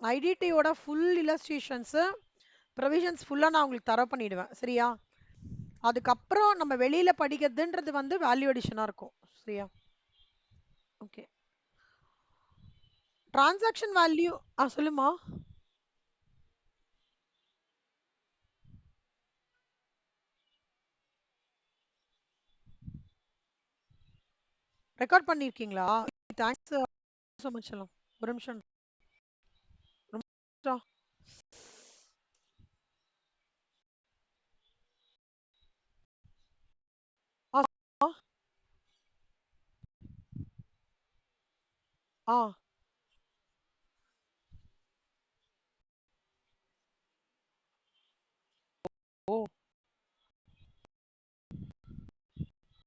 ஐடிடியோட full இல்லஸ்ட்ரேஷன்ஸு provisions ஃபுல்லா நான் உங்களுக்கு தர பண்ணிடுவேன். சரியா? அதுக்கப்புறம் நம்ம வெளியில படிக்கிறதுன்றது வந்து வேல்யூ அடிஷனா இருக்கும். சரியா? ஓகே. டிரான்சாக்ஷன் வேல்யூ சொல்லுமா. ரெக்கார்ட் பண்ணியிருக்கீங்களா? தேங்க்ஸ் ஸோ மச் எல்லாம். ஒரு நிமிஷம். ரொம்ப நிமிஷம். ஆ ஆ ஆ ஓ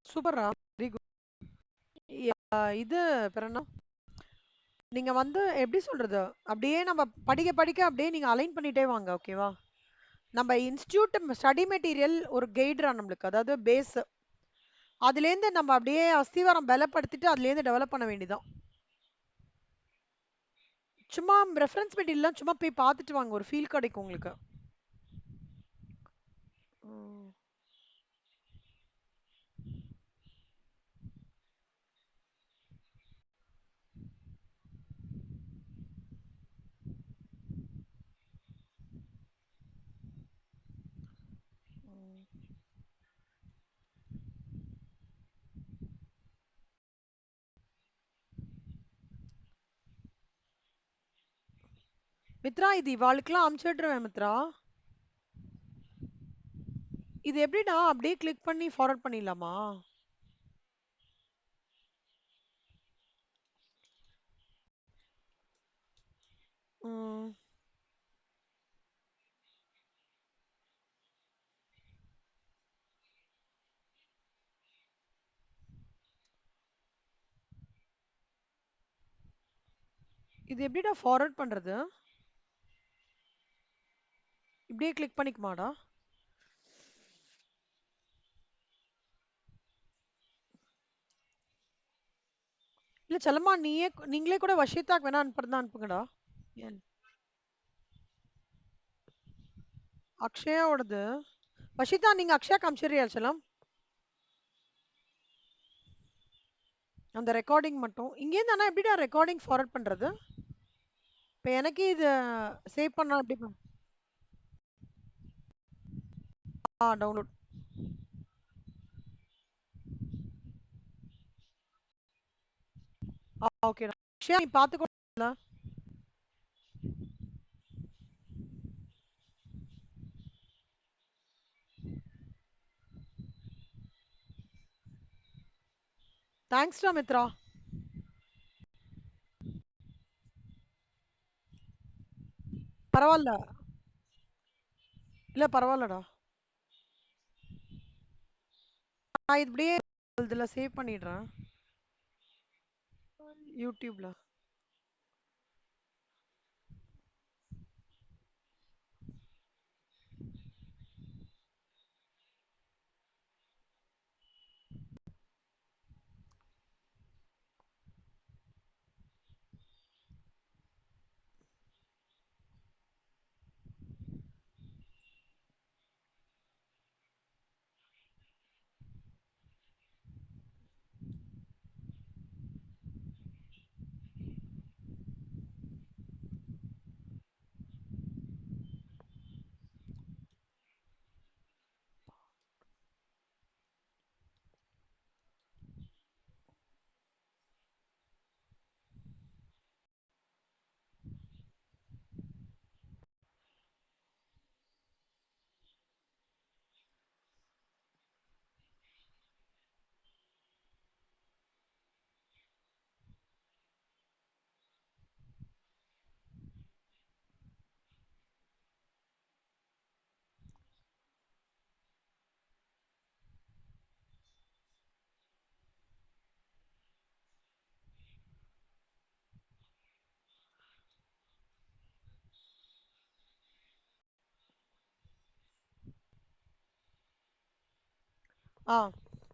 சூப்பரா. Very good. இது பேர் என்ன? நீங்க வந்து எப்படி சொல்றது? அப்படியே நம்ம படிக்க படிக்க அப்படியே நீங்க அலைன் பண்ணிட்டே வாங்க. ஓகேவா? நம்ம இன்ஸ்டிடியூட் ஸ்டடி மெட்டீரியல் ஒரு கைடுரா நம்மளுக்கு. அதாவது பேஸ். அதுலேருந்து நம்ம அப்படியே அஸ்திவாரம் பலப்படுத்திட்டு அதுலேருந்து டெவலப் பண்ண வேண்டியதான். சும்மா ரெஃபரன்ஸ் மெட்டீரியல்லாம் சும்மா போய் பார்த்துட்டு வாங்க. ஒரு ஃபீல் கிடைக்கும் உங்களுக்கு. ம். மித்ரா இது இவாளுக்கெல்லாம் அமுச்சு விட்டுருவேன் மித்ரா. இது எப்படிடா அப்படியே கிளிக் பண்ணி ஃபார்வர்ட் பண்ணிடலாமா? ம். இது எப்படிடா ஃபார்வர்ட் பண்றது? இப்படியே கிளிக் பண்ணிக்குமாடா? இல்ல செல்லம்மா நீங்களே கூட வஷிதாக்கு வேணா அனுப்புறதா அனுப்புங்கடா. ஏன்? அக்ஷயாவோடது. வஷிதா நீங்க அக்ஷயாக்கு அனுப்பிச்சிடுறியா செல்லம்? அந்த ரெக்கார்டிங் மட்டும். இங்கேருந்து ஆனா எப்படிடா ரெக்கார்டிங் ஃபார்வர்ட் பண்றது? இப்ப எனக்கு இது சேவ் பண்ணா எப்படி டவுன்லோட். ஓகேடா. அக்ஷயா நீ பாத்துக்கோ. தேங்க்ஸ்டா மித்ரா. பரவாயில்ல. இல்ல பரவாயில்லடா. நான் இப்படியே இதுல சேவ் பண்ணிடுறேன். யூடியூப்ல.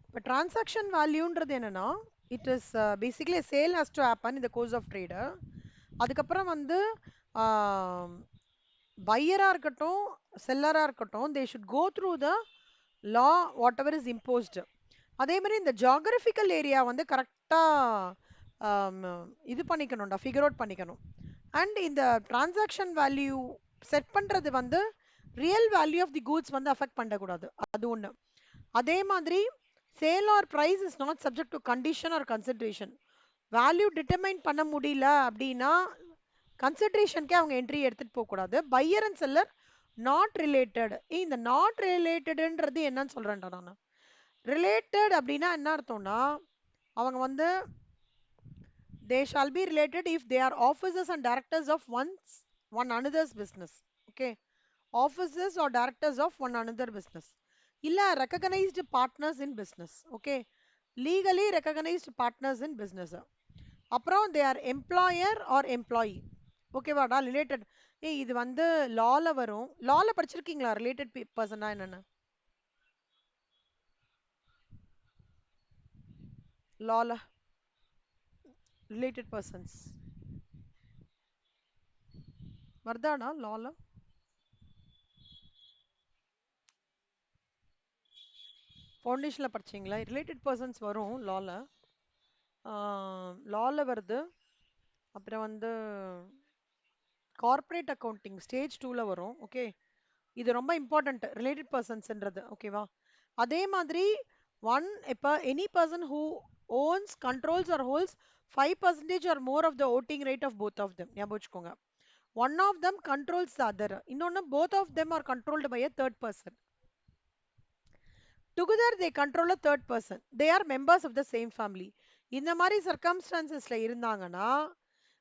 இப்போ டிரான்சாக்ஷன் வேல்யூன்றது என்னன்னா it is basically sale has to happen இந்த கோர்ஸ் ஆஃப் ட்ரேடு. அதுக்கப்புறம் வந்து பையரா இருக்கட்டும், செல்லரா இருக்கட்டும், they should go through the law whatever is imposed. அதே மாதிரி இந்த ஜியாகிரபிக்கல் ஏரியா வந்து கரெக்டா இது பண்ணிக்கணும்டா, ஃபிகர் அவுட் பண்ணிக்கணும். அண்ட் இந்த டிரான்சாக்ஷன் வேல்யூ செட் பண்றது வந்து real value of the goods வந்து அஃபெக்ட் பண்ணக்கூடாது, அது ஒண்ணு. அதே மாதிரி sale or price is not subject to condition R consideration. Value determine பண்ண முடியல அப்படின்னா கன்சிடரேஷனுக்கே அவங்க என்ட்ரி எடுத்துட்டு போக கூடாது. Buyer and seller not related. இந்த நாட் ரிலேட்டட்ன்றது என்னன்னு சொல்றேன்டா நான். ரிலேட்டட் அப்படின்னா என்ன அர்த்தம்னா, அவங்க வந்து they shall be related if they are officers and directors of one another's business. Okay, officers or directors of one another business, இல்ல recognized partners in business. Okay, legally recognized partners in business. அப்புறம் they are employer or employee. ஓகேவாடா, related. இது வந்து லால வரும். லால படிச்சிருக்கீங்களா related பர்சனா என்னன்னு? லால ரிலேட்டட் பர்சன்ஸ் வருதாடா லால? ஃபவுண்டேஷன்ல படிச்சீங்களா? ரிலேட்டட் பர்சன்ஸ் வரும் லால. லால வருது. அப்புறம் வந்து கார்ப்பரேட் அக்கவுண்டிங் ஸ்டேஜ் 2ல வரும். ஓகே, இது ரொம்ப இம்பார்ட்டன்ட் ரிலேட்டட் பர்சன்ஸ்ன்றது. ஓகேவா? அதே மாதிரி ஒன் இப்போ any person who owns controls or holds 5% or more of the voting rate of both of them. ஞாபகம் வச்சுக்கோங்க. One of them controls the other. இன்னொன்னு both of them are controlled by a third person. Together they control a third person. They are members of the same family. இந்த மாதிரி சர்க்கம்ஸ்டான்சஸ்ல இருந்தாங்கன்னா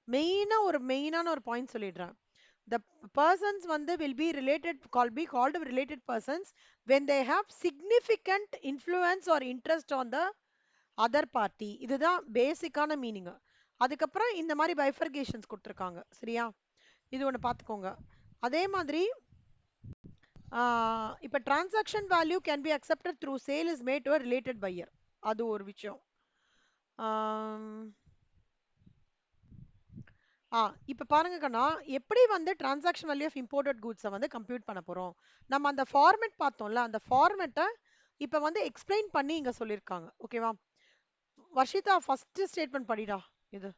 மெயினான ஒரு point சொல்லிடுறேன். The persons வந்து will be related, be called related persons when they have significant influence or interest on the other party. இதுதான் பேசிக்கான meaning. அதுக்கப்புறம் இந்த மாதிரி பைஃபர்கேஷன்ஸ் கொடுத்துருக்காங்க. சரியா? இது ஒன்று பார்த்துக்கோங்க. அதே மாதிரி இப்போ transaction value can be accepted through sale is made to a related buyer. அது ஒரு விஷயம். இப்போ பாருங்க கண்ணா, எப்படி வந்து டிரான்சாக்ஷன் வேல்யூ ஆஃப் இம்போர்ட்டட் கூட்ஸை வந்து கம்ப்யூட் பண்ண போறோம். நம்ம அந்த ஃபார்மேட் பார்த்தோம்ல, அந்த ஃபார்மேட்டை இப்போ வந்து எக்ஸ்பிளைன் பண்ணி இங்க சொல்லியிருக்காங்க. ஓகேவா? வர்ஷிதா ஃபர்ஸ்ட் ஸ்டேட்மெண்ட் படிடா. இது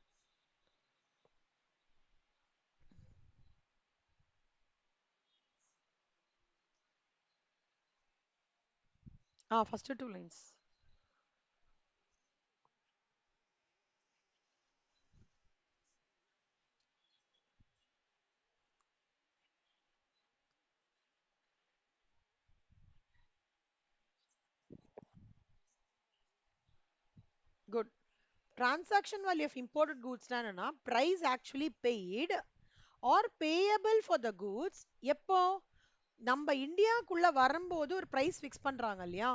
first 2 lines. Good. Transaction value of imported கூட்ஸ்னா என்னன்னா, price actually paid or payable for the goods. எப்போ நம்ம இந்தியாக்குள்ள வரும்போது ஒரு பிரைஸ் ஃபிக்ஸ் பண்றாங்க இல்லையா,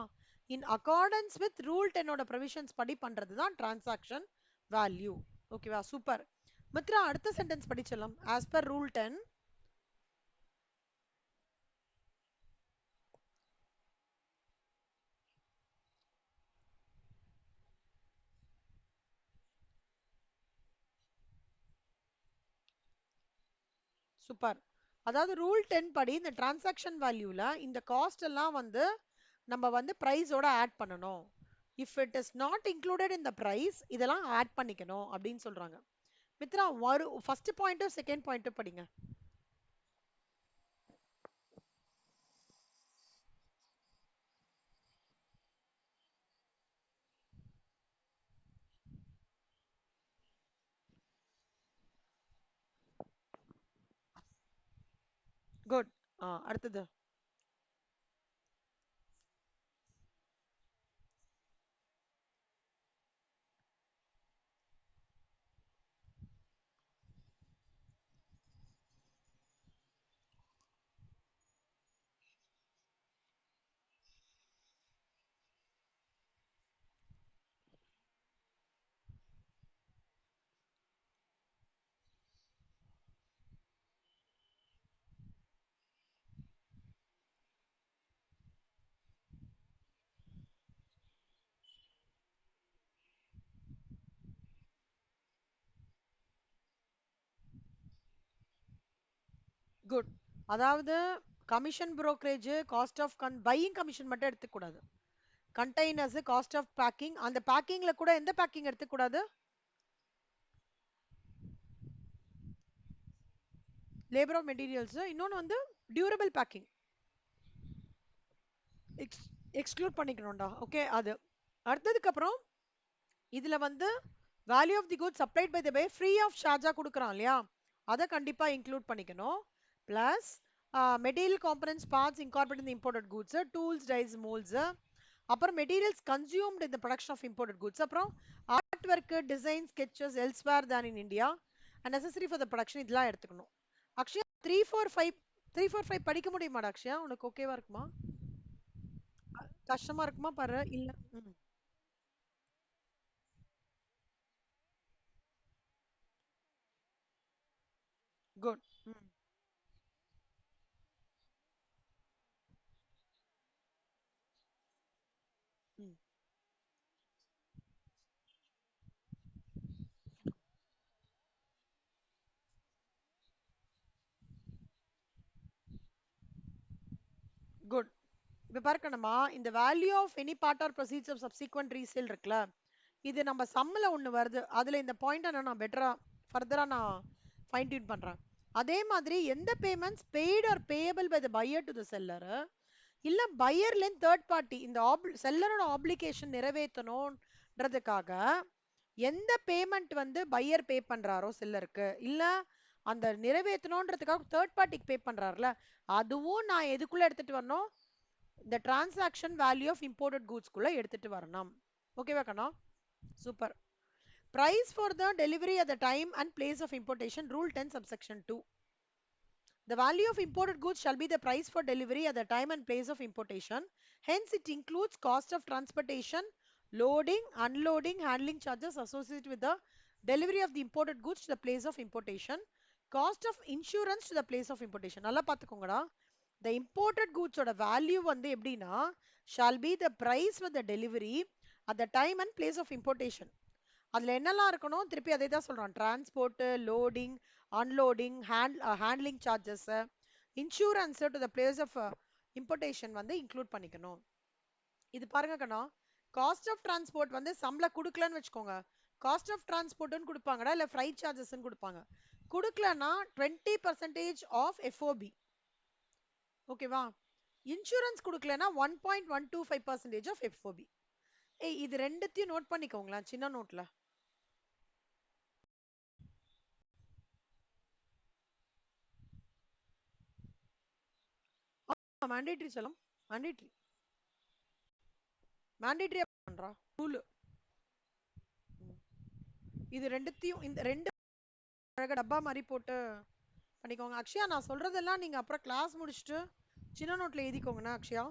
in accordance with rule 10 provisions படி பண்றது தான் டிரான்சாக்ஷன் வேல்யூ. ஓகேவா? சூப்பர். மித்ரா அடுத்த சென்டென்ஸ் படிச்சலாம். As per rule 10. சூப்பர். அதாவது ரூல் 10 படி இந்த டிரான்சாக்ஷன் வேல்யூல இந்த காஸ்ட் எல்லாம் வந்து நம்ம வந்து பிரைஸோட ஆட் பண்ணணும். If it is not included in the price, இதெல்லாம் ஆட் பண்ணிக்கணும் அப்படின்னு சொல்றாங்க. மித்ரா ஃபர்ஸ்ட் பாயிண்ட்டும் செகண்ட் பாயிண்ட்டும் படிங்க. குட். அடுத்தது. குட். அதாவது commission brokerage, cost of buying commission மட்டும் எடுத்துக்கூடாது. கண்டெய்னர்ஸ், காஸ்ட் ஆஃப் பேக்கிங், அந்த பேக்கிங்ல கூட எந்த பேக்கிங் எடுத்துக்கூடாது? லேபர் ஆஃப் மெட்டீரியல்ஸ், இன்னொன்னு வந்து டியூரபிள் பேக்கிங் எக்ஸ்க்ளூட் பண்ணிக்கணும்டா. ஓகே, அது அடுத்ததுக்கு அப்புறம் இதுல வந்து value of the good supplied by the buyer free of சார்ஜா கொடுக்குறான் இல்லையா, அதை கண்டிப்பா இன்க்ளூட் பண்ணிக்கணும். Plus material components parts incorporated in imported goods, tools dies moulds, அப்புறம் materials consumed in the production of imported goods, அப்புறம் art work, design, sketches elsewhere than in India and necessary for the production, இதெல்லாம் எடுத்துக்கணும். அக்ஷயா 345 படிக்க முடியுமாடா அக்ஷயா? உனக்கு ஓகேவா இருக்குமா? கஷ்டமா இருக்குமா பாரு. இல்ல. ம். குட். ம். ம். குட். இப்ப பார்க்கணுமா, இந்த value of any part or proceeds of subsequent resale இருக்குல்ல, இது நம்ம சம்மில் ஒன்று வருது. அதில் இந்த பாயிண்ட் நான் பெட்டரா ஃபர்தரா நான் ஃபைன் டியூன் பண்றேன். அதே மாதிரி எந்த payments paid or payable by the buyer to the seller, இல்ல பையர்லேருந்து தேர்ட் பார்ட்டி இந்த செல்லரோட ஆப்ளிகேஷன் நிறைவேற்றணும்ன்றதுக்காக எந்த பேமெண்ட் வந்து பையர் பே பண்றாரோ செல்லருக்கு, இல்ல அந்த நிறைவேற்றணும்ன்றதுக்காக தேர்ட் பார்ட்டிக்கு பே பண்றாருல, அதுவும் நான் எதுக்குள்ள எடுத்துட்டு வரணும்? இந்த transaction value of imported goods குள்ள எடுத்துட்டு வரணும். ஓகேவா கண்ணா? சூப்பர். Price for the delivery at the time and place of importation, rule 10 subsection 2. The value of imported goods shall be the price for delivery at the time and place of importation. Hence, it includes cost of transportation, loading, unloading, handling charges associated with the delivery of the imported goods to the place of importation, cost of insurance to the place of importation. நல்லா பார்த்துக்கோங்கடா. The imported goods ஓட value வந்து எப்படின்னா shall be the price for the delivery at the time and place of importation. அதுல என்னெல்லாம் இருக்கணும், திருப்பி அதே தான் சொல்றான். Transport, loading, unloading, handling charges, insurance to the place of importation வந்து இன்க்ளூட் பண்ணிக்கணும். இது பாருங்க கண்ணா, காஸ்ட் ஆஃப் டிரான்ஸ்போர்ட் வந்து சம்பள கொடுக்கலன்னு வச்சுக்கோங்க, காஸ்ட் ஆஃப் டிரான்ஸ்போர்ட்னு கொடுப்பாங்கடா, இல்ல ஃப்ரைட் சார்ஜஸ்ன்னு கொடுப்பாங்க. கொடுக்கலன்னா 20% ஆஃப் எஃப்ஓபி. ஓகேவா? இன்சூரன்ஸ் கொடுக்கலன்னா 1.125% ஆஃப் எஃப்ஓபி. ஏய், இது ரெண்டுத்தையும் நோட் பண்ணிக்கோங்களேன் சின்ன நோட்ல. மேண்டேட்டரி செல்லம், மேண்டேட்டரி மேண்டேட்டரியா பண்றா ரூல். இது ரெண்டுத்தையும் இந்த ரெண்டு அழகா டப்பா மாதிரி போட்டு பண்ணிக்கோங்க. அக்ஷயா, நான் சொல்றதெல்லாம் நீங்க அப்புறம் கிளாஸ் முடிச்சுட்டு சின்ன நோட்ல எழுதிக்கோங்கண்ணா அக்ஷயா.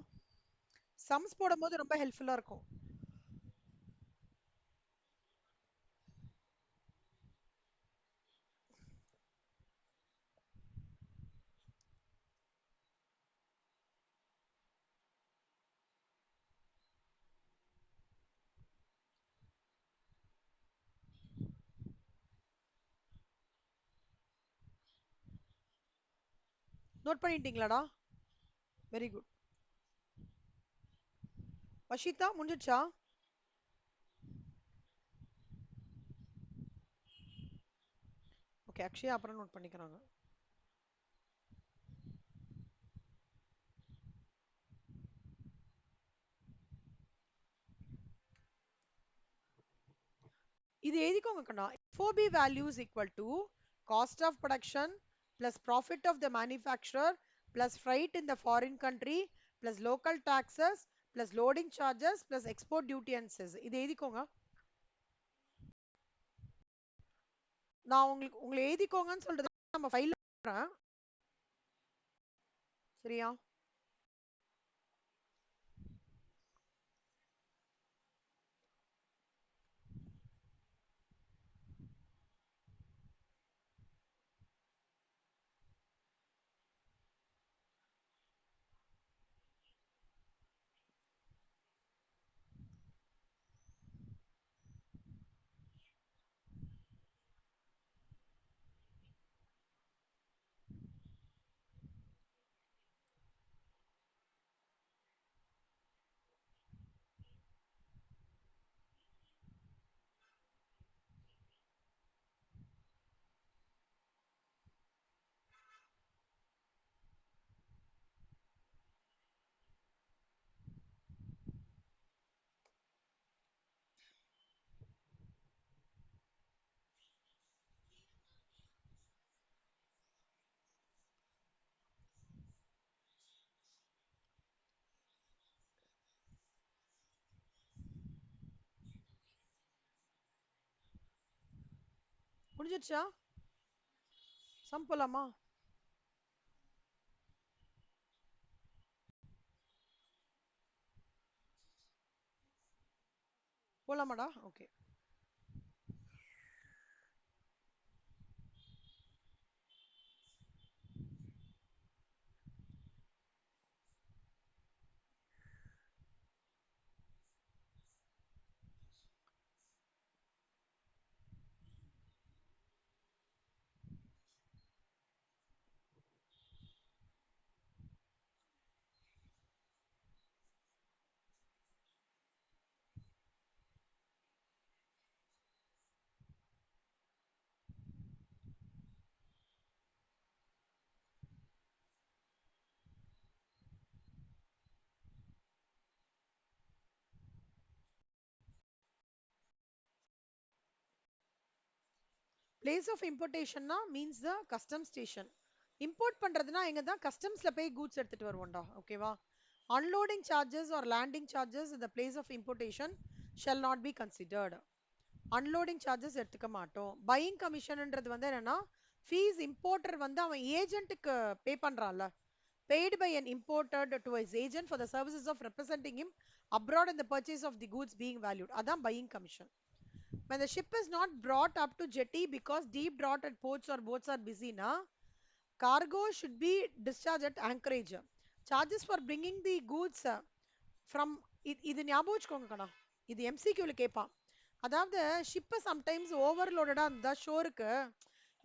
சம்ஸ் போடும்போது ரொம்ப ஹெல்ப்ஃபுல்லா இருக்கும். நோட் பண்ணிட்டீங்களாடா? Very good. வஷிதா முடிஞ்சிடுச்சா? ஓகே, அக்ஷயா அப்புறம் நோட் பண்ணிக்கிறாங்க. இது எழுதிக்கோங்க கண்ணா. FOB value is equal to cost of production plus profit of the manufacturer plus freight in the foreign country plus local taxes plus loading charges plus export duty and cess. இது எழுதிக்கோங்க. நான் உங்களுக்கு உங்களை எழுதிக்கோங்கன்னு சொல்றது நம்ம ஃபைல் பண்றேன். சரியா? முடிஞ்சிருச்சா? சம் போலாமா? போலாமாடா? ஓகே. பிளேஸ் ஆஃப் இம்போர்ட்டேஷன்னா means the custom station. Import பண்றதுன்னா எங்க தான் கஸ்டம்ஸ்ல போய் கூட்ஸ் எடுத்துட்டு வருவோம்டா. ஓகேவா? Unloading charges or landing charges இந்த place of importation shall not be considered. Unloading charges எடுத்துக்க மாட்டோம். பையிங் கமிஷன்ன்றது வந்து என்னன்னா ஃபீஸ் இம்போர்ட்டர் வந்து அவன் ஏஜென்ட்டுக்கு பே பண்றான்ல, paid by an importer to his agent for the services of representing him abroad in the purchase of the goods being valued. அதான் buying commission. When the ship is not brought up to jetty because deep draught at ports or boats are busy na, cargo should be discharged at anchorage. Charges for bringing the goods from இது ஞாபகம் வச்சுக்கோங்க கண்ணா. இது எம்சிக்யூல கேட்பான். அதாவது ஷிப்பை sometimes ஓவர்லோடடா இருந்தா ஷோருக்கு,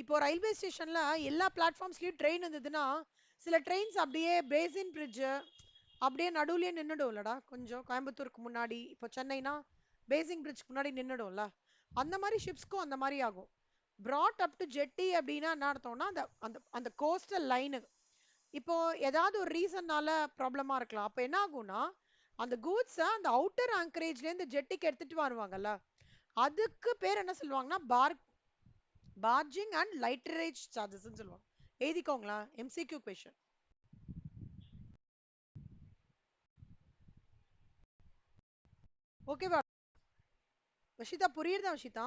இப்போ railway ஸ்டேஷன்ல எல்லா பிளாட்ஃபார்ம்ஸ்லயும் ட்ரெயின் இருந்ததுன்னா சில ட்ரெயின்ஸ் அப்படியே பேசின் பிரிட்ஜ் அப்படியே நடுவுலயே நின்னுடும்லடா. கொஞ்சம் கோயம்புத்தூருக்கு முன்னாடி இப்போ சென்னைனா பேசிங் பிரிட்ஜ்க்கு முன்னாடி நின்னுடும்ல. அந்த மாதிரி ஷிப்ஸ்க்கும் அந்த மாதிரி ஆகும். brought up to jetty அப்படின்னா என்ன அர்த்தம்னா அந்த அந்த அந்த கோஸ்டல் லைனு இப்போ ஏதாவது ஒரு ரீசன்னால ப்ராப்ளமா இருக்கலாம். அப்ப என்ன ஆகும்னா அந்த கூட்ஸை அந்த அவுட்டர் ஆங்கரேஜ்ல இருந்து ஜெட்டிக்கு எடுத்துட்டு வருவாங்கல்ல, அதுக்கு பேர் என்ன சொல்லுவாங்கன்னா பார்ஜிங் அண்ட் லைட்டரேஜ் சார்ஜஸ் சொல்லுவாங்க. எழுதிக்கோங்களா? MCQ question. ஓகேவா வஷிதா? புரியுதா வஷிதா?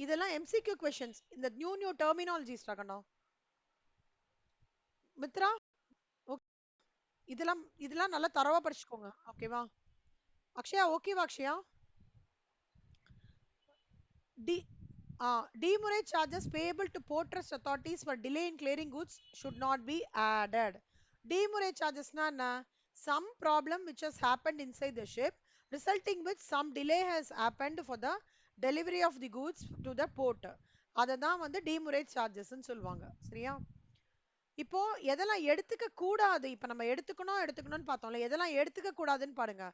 இதெல்லாம் எம்சிக்யூ கொஸ்டின்ஸ். இந்த நியூ நியூ டெர்மினாலஜிஸ் கண்ணா. மித்ரா ஓகே. இதெல்லாம் இதெல்லாம் நல்லா தரவா படிச்சுக்கோங்க. ஓகேவா? அக்ஷயா ஓகேவா? அக்ஷயா டி demurrage charges payable to port trust authorities for delay in clearing goods should not be added. Demurrage charges na some problem which has happened inside the ship resulting with some delay has happened for the delivery of the goods to the port. அததான் வந்து demurrage charges ன்னு சொல்லுவாங்க. சரியா? இப்போ எதெல்லாம் எடுத்துக்க கூடாது, இப்ப நம்ம எடுத்துக்கணும்னு பார்த்தோம்ல, எதெல்லாம் எடுத்துக்க கூடாதுன்னு பாருங்க.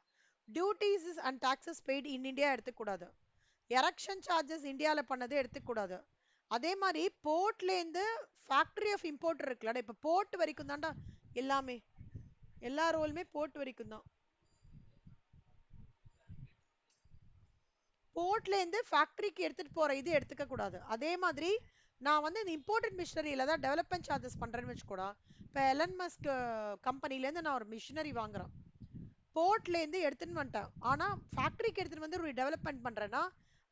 Duties and taxes paid in India எடுத்துக்கூடாது. எரக்ஷன் சார்ஜஸ் இந்தியால பண்ணது எடுத்துக்கூடாது. அதே மாதிரி போர்ட்ல இருந்து ஃபேக்டரி ஆஃப் இம்போர்ட் இருக்குல்ல, இப்ப போர்ட் வரைக்கும் தான்டா எல்லாமே, எல்லா ரோலுமே போர்ட் வரைக்கும் தான். போர்ட்ல இருந்து ஃபேக்டரிக்கு எடுத்துட்டு போற இது எடுத்துக்க கூடாது. அதே மாதிரி நான் வந்து இந்த இம்போர்ட்டட் மிஷினரியில தான் டெவலப்மெண்ட் சார்ஜஸ் பண்றேன்னு வச்சுக்கோடா. இப்போ எலன் மஸ்க் கம்பெனில இருந்து நான் ஒரு மிஷினரி வாங்குறேன், போர்ட்ல இருந்து எடுத்துன்னு வந்துட்டேன். ஆனா ஃபேக்டரிக்கு எடுத்துட்டு வந்து ஒரு டெவலப்மெண்ட் பண்றேன்னா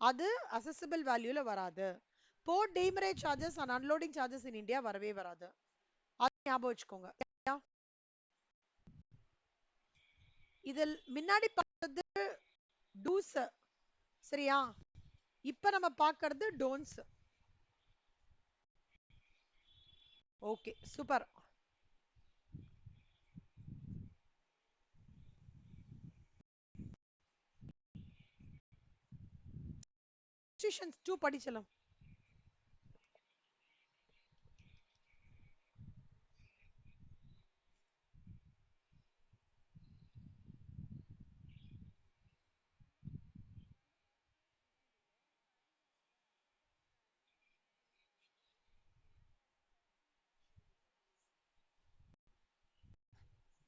அது அசெசிபிள் வேல்யூல வராது. Port demurrage charges and unloading charges in India வரவே வராது. அது ஞாபகம் வச்சுக்கோங்க. இதில் முன்னாடி பார்த்தது டூஸ். சரியா? இப்ப நம்ம பார்க்கிறது டோன்ஸ். Okay super. கான்ஸ்டிடியூஷன் 2 படிச்சலாம்.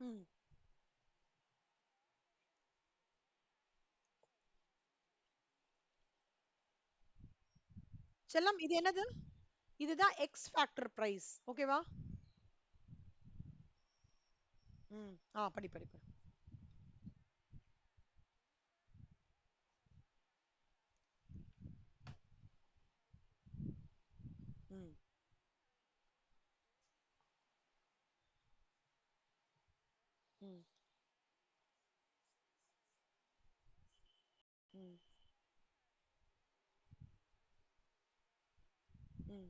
ம். செல்லம் இது என்னது? இதுதான் எக்ஸ் ஃபேக்டர் பிரைஸ். ஓகேவா? ம். படி படி படி. ம். ம். ம். ம்.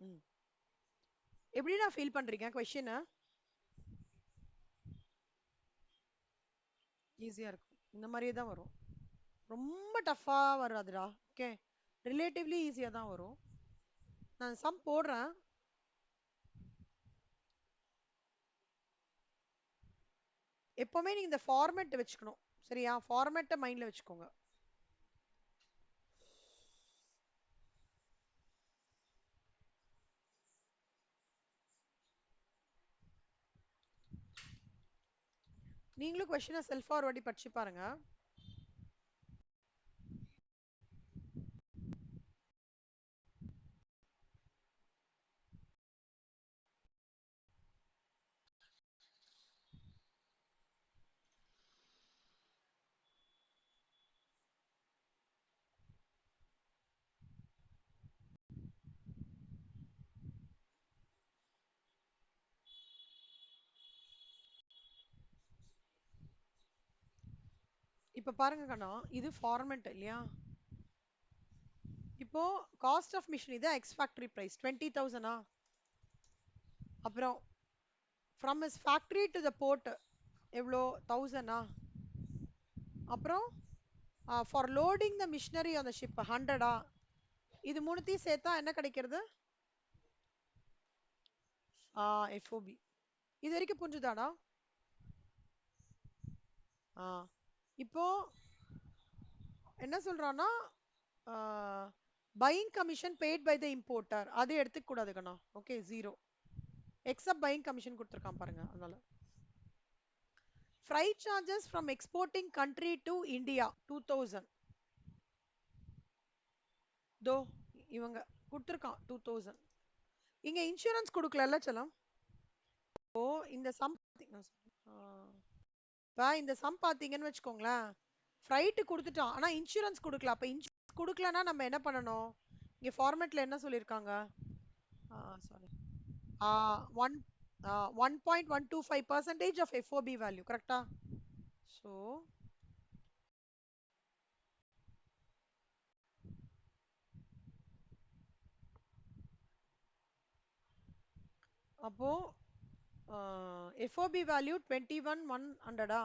ம். எப்படிடா ஃபீல் பண்றீங்க கொஸ்டின்? ஈஸியா இருக்கும். இந்த மாதிரியே தான் வரும். ரொம்ப டஃப்பா வராதுடா. ஓகே, ரிலேட்டிவ்லி ஈஸியா தான் வரும். நான் சம் போடுறேன். எப்பவுமே நீங்க இந்த ஃபார்மேட் வச்சுக்கணும். சரியா? ஃபார்மேட்டை மைண்ட்ல வச்சுக்கோங்க. நீங்களும் கொஸ்டினை செல்ஃபா ஒரு வாட்டி படிச்சு பாருங்க. இப்ப பாருங்க கண்ணா, இது ஃபார்மேட் இல்லையா? இப்போ காஸ்ட் ஆஃப் மிஷின் இது எக்ஸ் ஃபேக்டரி பிரைஸ் 20,000. அப்புறம் from is factory to the port எவ்வளோ 1000. அப்புறம் for loading the machinery on the ship 100. இது மூணுத்தையும் சேர்த்தா என்ன கிடைக்கிறது? எஃப்ஓபி. இது வரைக்கும் புரிஞ்சுதாடா? ஆ இப்போ என்ன சொல்றான்னா, buying commission paid by the importer அது எடுத்துக்க கூடாது கண்ணா. Okay, zero. Except buying commission கொடுத்துருக்கான் பாருங்க, அதனால. Freight charges from exporting country to India 2000. தோ இவங்க கொடுத்துருக்கான் 2000. இங்க இன்சூரன்ஸ் கொடுக்கல செல்லம். ஓ, இந்த சம் இப்போ இந்த சம் பாத்தீங்கன்னு வச்சுக்கோங்களேன், ஃப்ரைட்டு கொடுத்துட்டான் ஆனா இன்சூரன்ஸ் கொடுக்கல. அப்ப இன்சூரன்ஸ் கொடுக்கலன்னா நம்ம என்ன பண்ணணும்? இங்க ஃபார்மேட்ல என்ன சொல்லியிருக்காங்க? சாரி, ஒன் 1.125% ஆஃப் எஃப்ஓபி வேல்யூ, கரெக்டா? ஸோ அப்போ FOB வேல்யூ 21,100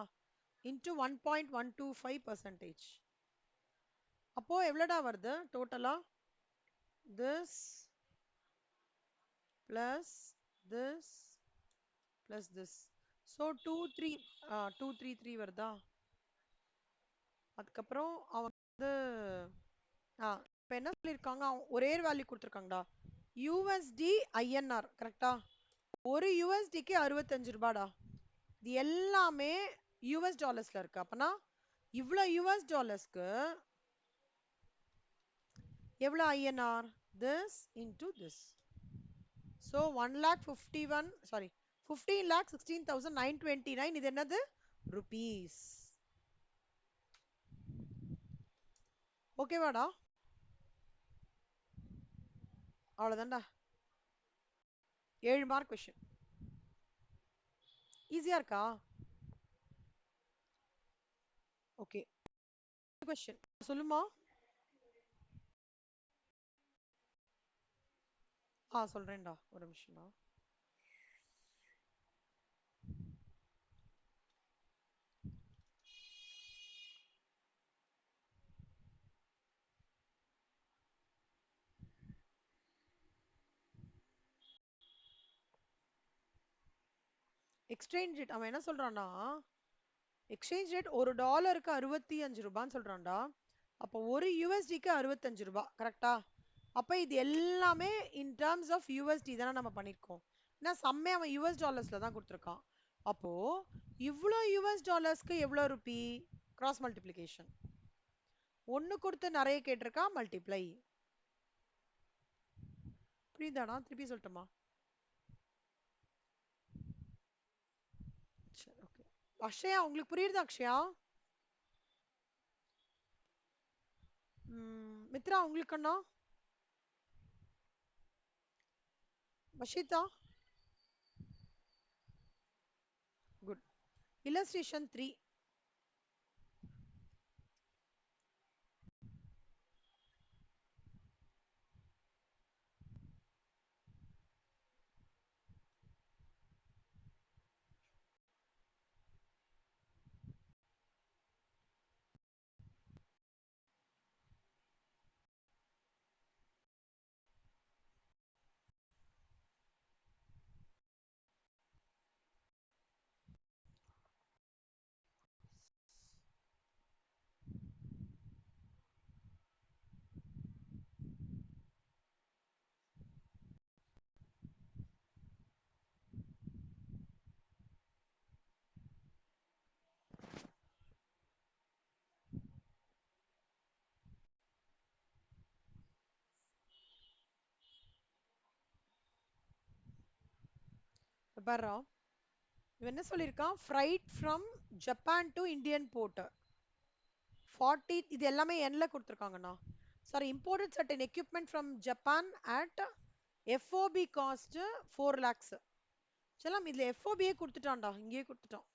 இன்ட்டு 1.125%. அப்போ எவ்வளோடா வருது டோட்டலா? This plus this plus this. So 233 வருதா? அதுக்கப்புறம் அவங்க வந்து இப்போ என்ன சொல்லியிருக்காங்க, ஒரே வேல்யூ கொடுத்துருக்காங்கடா. யூஎஸ்டி ஐஎன்ஆர், கரெக்டா? ஒரு யூஎஸ்டிக்கு 65 ரூபாடா. இது எல்லாமே யூஎஸ் டாலர்ஸ்ல இருக்கு. அப்பனா இவ்வளோ யூஎஸ் டாலர்ஸ்க்கு எவ்வளோ INR? This into this. So 1,51, sorry, 15,16,929. இது என்னது? ருபீஸ். ஓகேவாடா? அவ்வளோதான்டா. 7 mark question. ஈஸியா இருக்கா? ஓகே, கொஸ்டின் சொல்லுமா? சொல்றேன்டா, ஒரு நிமிஷம்டா. எக்ஸ்சேஞ்ச் ரேட் அவன் என்ன சொல்றான்னா, எக்ஸ்சேஞ்ச் ரேட் ஒரு டாலருக்கு 65 ரூபான்னு சொல்றான்டா. அப்போ ஒரு யூஎஸ்டிக்கு 65 ரூபாய், கரெக்டா? அப்ப இது எல்லாமே இன் டர்ம்ஸ் ஆஃப் யூஎஸ்டி தானே நம்ம பண்ணிருக்கோம். ஏன்னா சம்மே அவன் யூஎஸ் டாலர்ஸ்ல தான் கொடுத்துருக்கான். அப்போ இவ்வளோ யூஎஸ் டாலர்ஸ்க்கு எவ்வளோ ருபி? Cross multiplication. ஒன்னு கொடுத்து நிறைய கேட்டிருக்கா, மல்டிப்ளை. புரியுதாடா? திருப்பி சொல்லட்டுமா? சரி, ஓகே. அக்ஷயா உங்களுக்கு புரியுதா? அக்ஷயா மித்ரா உங்களுக்கு அண்ணா? வஷிதா? குட். illustration 3. பாரா, இவன் என்ன சொல்லியிருக்கான்? freight from Japan to Indian port 40, இது எல்லாமே எண்ல கொடுத்துருக்காங்கண்ணா. sorry, imported certain equipment from Japan at FOB cost 4 lakhs. செல்லம் இதுல FOB ஏ கொடுத்துட்டான்டா, இங்கேயே கொடுத்துட்டான்.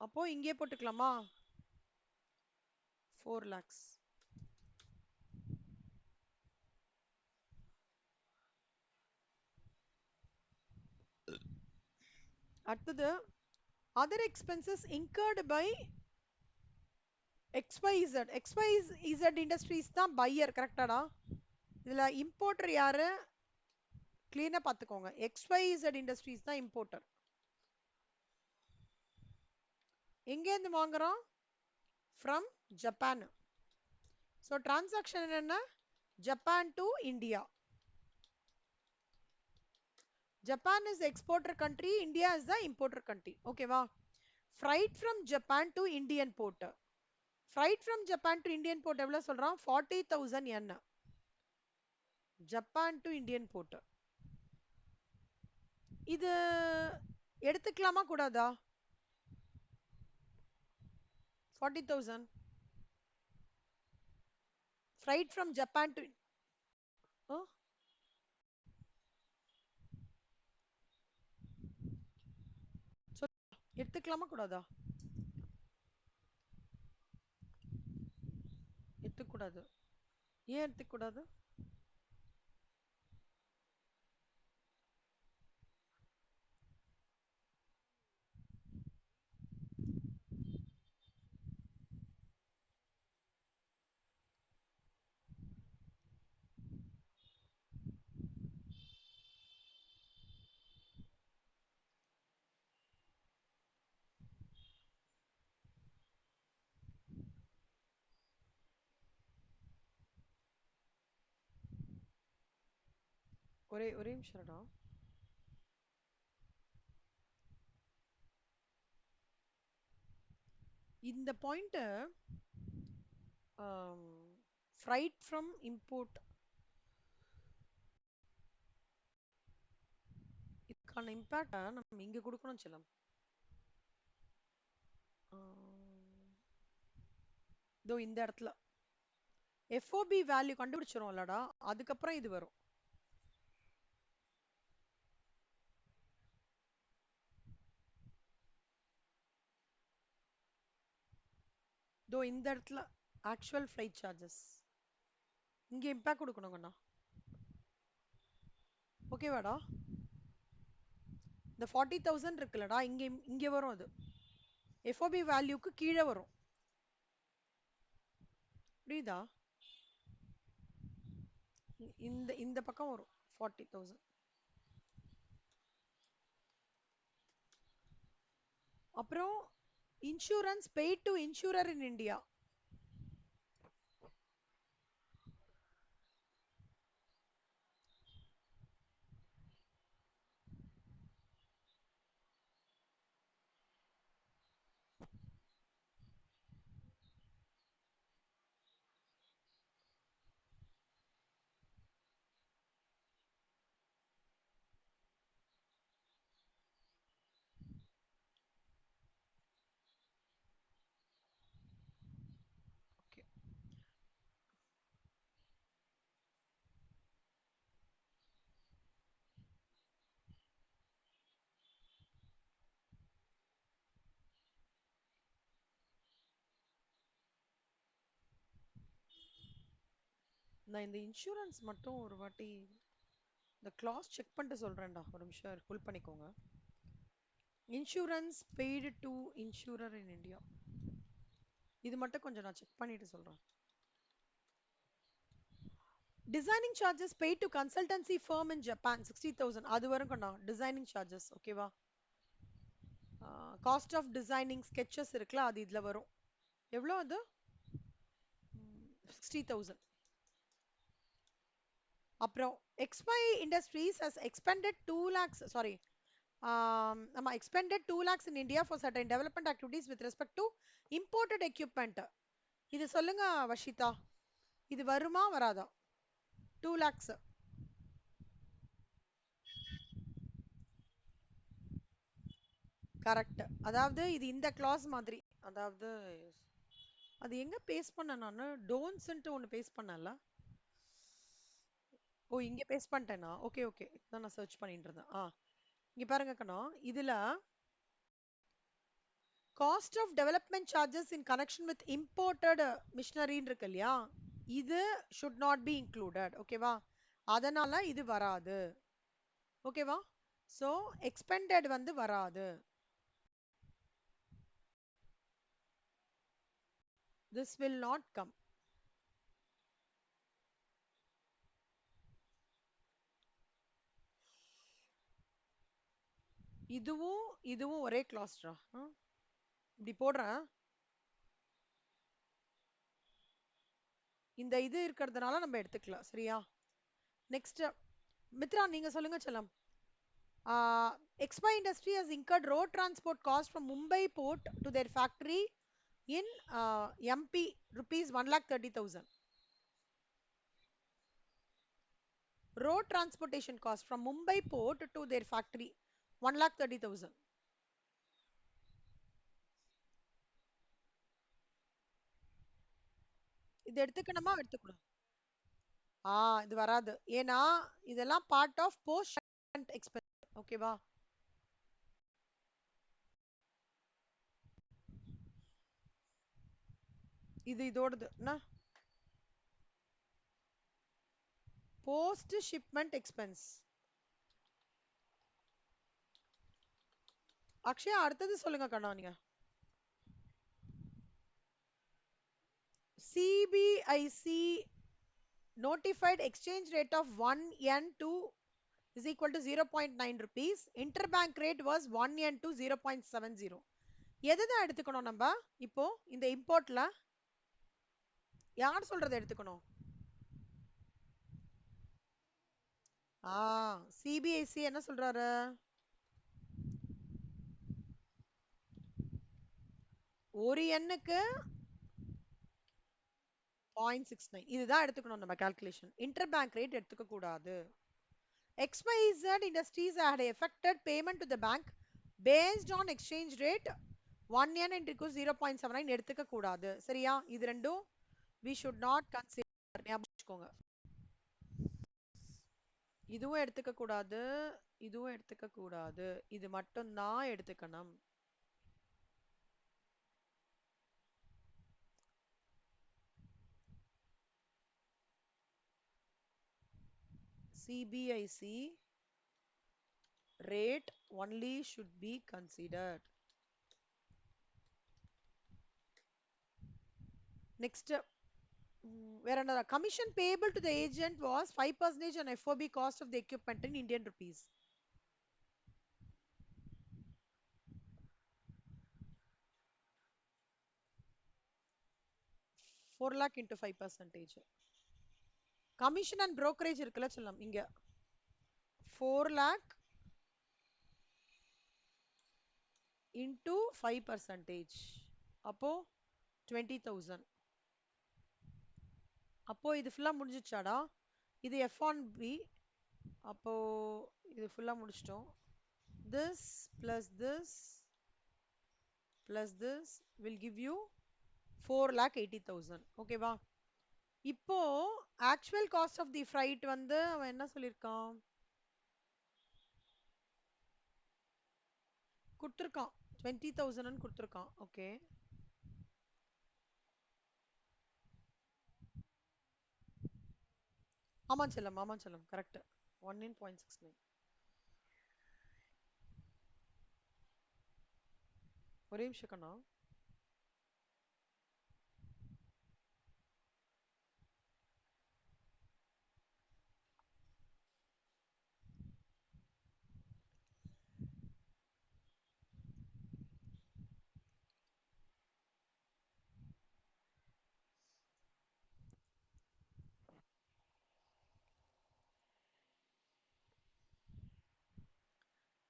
அப்போ இங்கே போட்டுக்கலாமா? 4 lakhs. அடுத்தது other expenses incurred by XYZ. XYZ Industries தான் பையர், கரெக்டாடா? இதுல இம்போர்ட்டர் யாரு? கிளீனா பாத்துக்கோங்க. XYZ Industries தான் இம்போர்ட்டர். எங்க இருந்து வாங்குறோம்? from Japan. so transaction என்ன? Japan to India. Japan is the exporter country, India is the importer country. okay வா? freight from Japan to Indian port. freight from Japan to Indian port எவ்வளவு சொல்றான்? 40,000 yen. Japan to Indian port. இது எடுத்துக்கலாமா கூடாதா? 40,000 freight from Japan to எடுத்துக்கலாமா கூடாதா? எடுத்துக்கூடாது. ஏன் எடுத்துக்கூடாது? ஒரே ஒரே நிமிஷம்டா. இந்த பாயிண்ட் freight from import இதுக்கான இம்பாக்ட் நம்ம இங்க கொடுக்கணும் செல்லம். இதோ இந்த இடத்துல FOB வேல்யூ கண்டுபிடிச்சிரோம்லடா, அதுக்கப்புறம் இது வரும். இதோ இந்த இடத்துல ஆக்சுவல் ஃப்ளைட் சார்ஜஸ் இங்க இம்பாக்ட் கொடுக்கணுங்கண்ணா. ஓகேவாடா? இந்த 40,000 இருக்குல்லடா, இங்க இங்க வரும். அது FOB வேல்யூக்கு கீழே வரும். புரியுதா? இந்த இந்த பக்கம் வரும் 40,000. அப்புறம் insurance paid to insurer in India. நான் இந்த இன்சூரன்ஸ் மட்டும் ஒரு வாட்டி இந்த கிளாஸ் செக் பண்ணிட்டு சொல்றேன்டா. ஒரு நிமிஷம் ஃபுல் பண்ணிக்கோங்க. Insurance paid to insurer in India. இது மட்டும் கொஞ்சம் நான் செக் பண்ணிட்டு சொல்றேன். Designing charges paid to consultancy firm in Japan 60,000. அது வரும் கண்ணா. டிசைனிங் சார்ஜஸ் ஓகேவா? காஸ்ட் ஆஃப் டிசைனிங் ஸ்கெட்சஸ் இருக்குல்ல, அது இதுல வரும். எவ்வளோ அது? 60,000. அப்புறம் Expy industries has expended 2 lakhs, sorry, நம்ம expended 2 lakhs in India for certain development activities with respect to imported equipment. இது சொல்லுங்க வஷிதா, இது வருமா வராதா? 2 lakhs கரெக்ட். அதாவது இது இந்த கிளாஸ் மாதிரி. அதாவது அது எங்க பேஸ்ட் பண்ண நானு? டோன்ஸ்ன்ட்டு ஒன்னு பேஸ்ட் பண்ணல. ஓ, இங்க பேஸ்ட் பண்ணிட்டேனா? ஓகே ஓகே, இதான் நான் சர்ச் பண்ணிட்டு இருந்தேன். இங்க பாருங்க கண்ணா, இதுல cost of development charges in connection with imported மிஷினரின்னு இருக்கு இல்லையா, இது should not be included. ஓகேவா? அதனால இது வராது. ஓகேவா? சோ எக்ஸ்பெண்டட் வந்து வராது. This will not come. இதுவும் இதுவும் ஒரே கிளாஸ்டா. இப்படி போடுறேன். இந்த இது இருக்கிறதுனால நம்ம எடுத்துக்கலாம். சரியா? நெக்ஸ்ட் மித்ரா நீங்க சொல்லுங்க செல்லம். Expa Industry has incurred road transport cost from Mumbai port to their factory in MP rupees 1,30,000. Road transportation cost from Mumbai port to their factory 1,30,000. இது எடுத்துக்கணுமா எடுத்துக்கணும்? இது வராது. ஏன்னா இதெல்லாம் பார்ட் ஆஃப் போஸ்ட் எக்ஸ்பென்ஸ். ஓகேவா? இது இதோடது என்ன? Post shipment expense. அக்ஷயா அடுத்தது சொல்லுங்க கண்ணா நீங்க. CBIC notified exchange rate of 1 yen to is equal to 0.9 rupees. Interbank rate was 1 yen to 0.70. எதுதான் எடுத்துக்கணும் நம்ம இப்போ இந்த இம்போர்ட்ல? யார் சொல்றதை எடுத்துக்கணும்? சிபிஐசி என்ன சொல்றாரு? ஒரு எண்ணுக்கு 0.69 இதுதான் எடுத்துக்கணும் நம்ம கால்குலேஷன். இன்டர்பேங்க் ரேட் எடுத்துக்க கூடாது. XYZ Industries had effected payment to the bank based on exchange rate 1 yen and 0.79 எடுத்துக்க கூடாது. சரியா? இது ரெண்டும் we should not consider. ஞாபகம் வச்சுக்கோங்க. இதுவும் எடுத்துக்க கூடாது, இதுவும் எடுத்துக்க கூடாது. இது மட்டும் தான் எடுத்துக்கணும். CBIC rate only should be considered. Next, where another commission payable to the agent was 5% on FOB cost of the equipment in Indian rupees. 4 lakh into 5%. Commission and brokerage இருக்குல்ல சொல்லம் இங்க 4 lakh into 5%. அப்போ 20,000. அப்போ இது ஃபுல்லா முடிஞ்சிச்சாடா? இது F1B. அப்போ இது ஃபுல்லா முடிச்சிட்டோம். This plus this plus this will give you 4,80,000. ஓகேவா? இப்போ actual cost of the freight வந்து அவன் என்ன சொல்லிருக்கான்? குடுத்துருக்கான் 20,000 குடுத்துருக்கான். ஓகே, ஆமா செல்லம், ஆமா செல்லம், கரெக்ட். 19.69. ஒரே நிமிஷம் கண்ணா.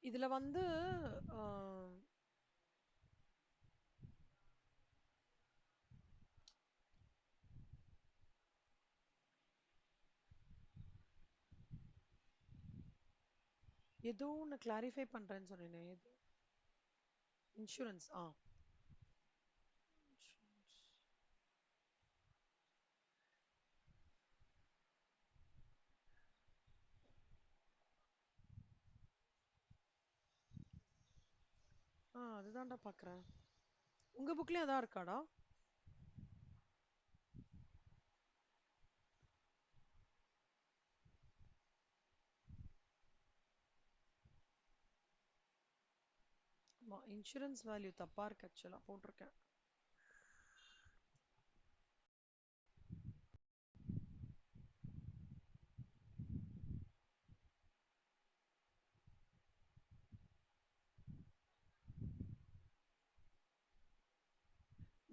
இதுல வந்து ஆஹ், ஏதோ ஒண்ணு கிளாரிஃபை பண்றேன்னு சொன்னேனே. இன்சூரன்ஸ். அதுதான்டா பாக்குறேன். உங்க புக்லயும் அதான் இருக்காடா? ஆமா, இன்சூரன்ஸ் வேல்யூ தப்பா இருக்கு ஆக்சுவலா போட்டிருக்கேன்.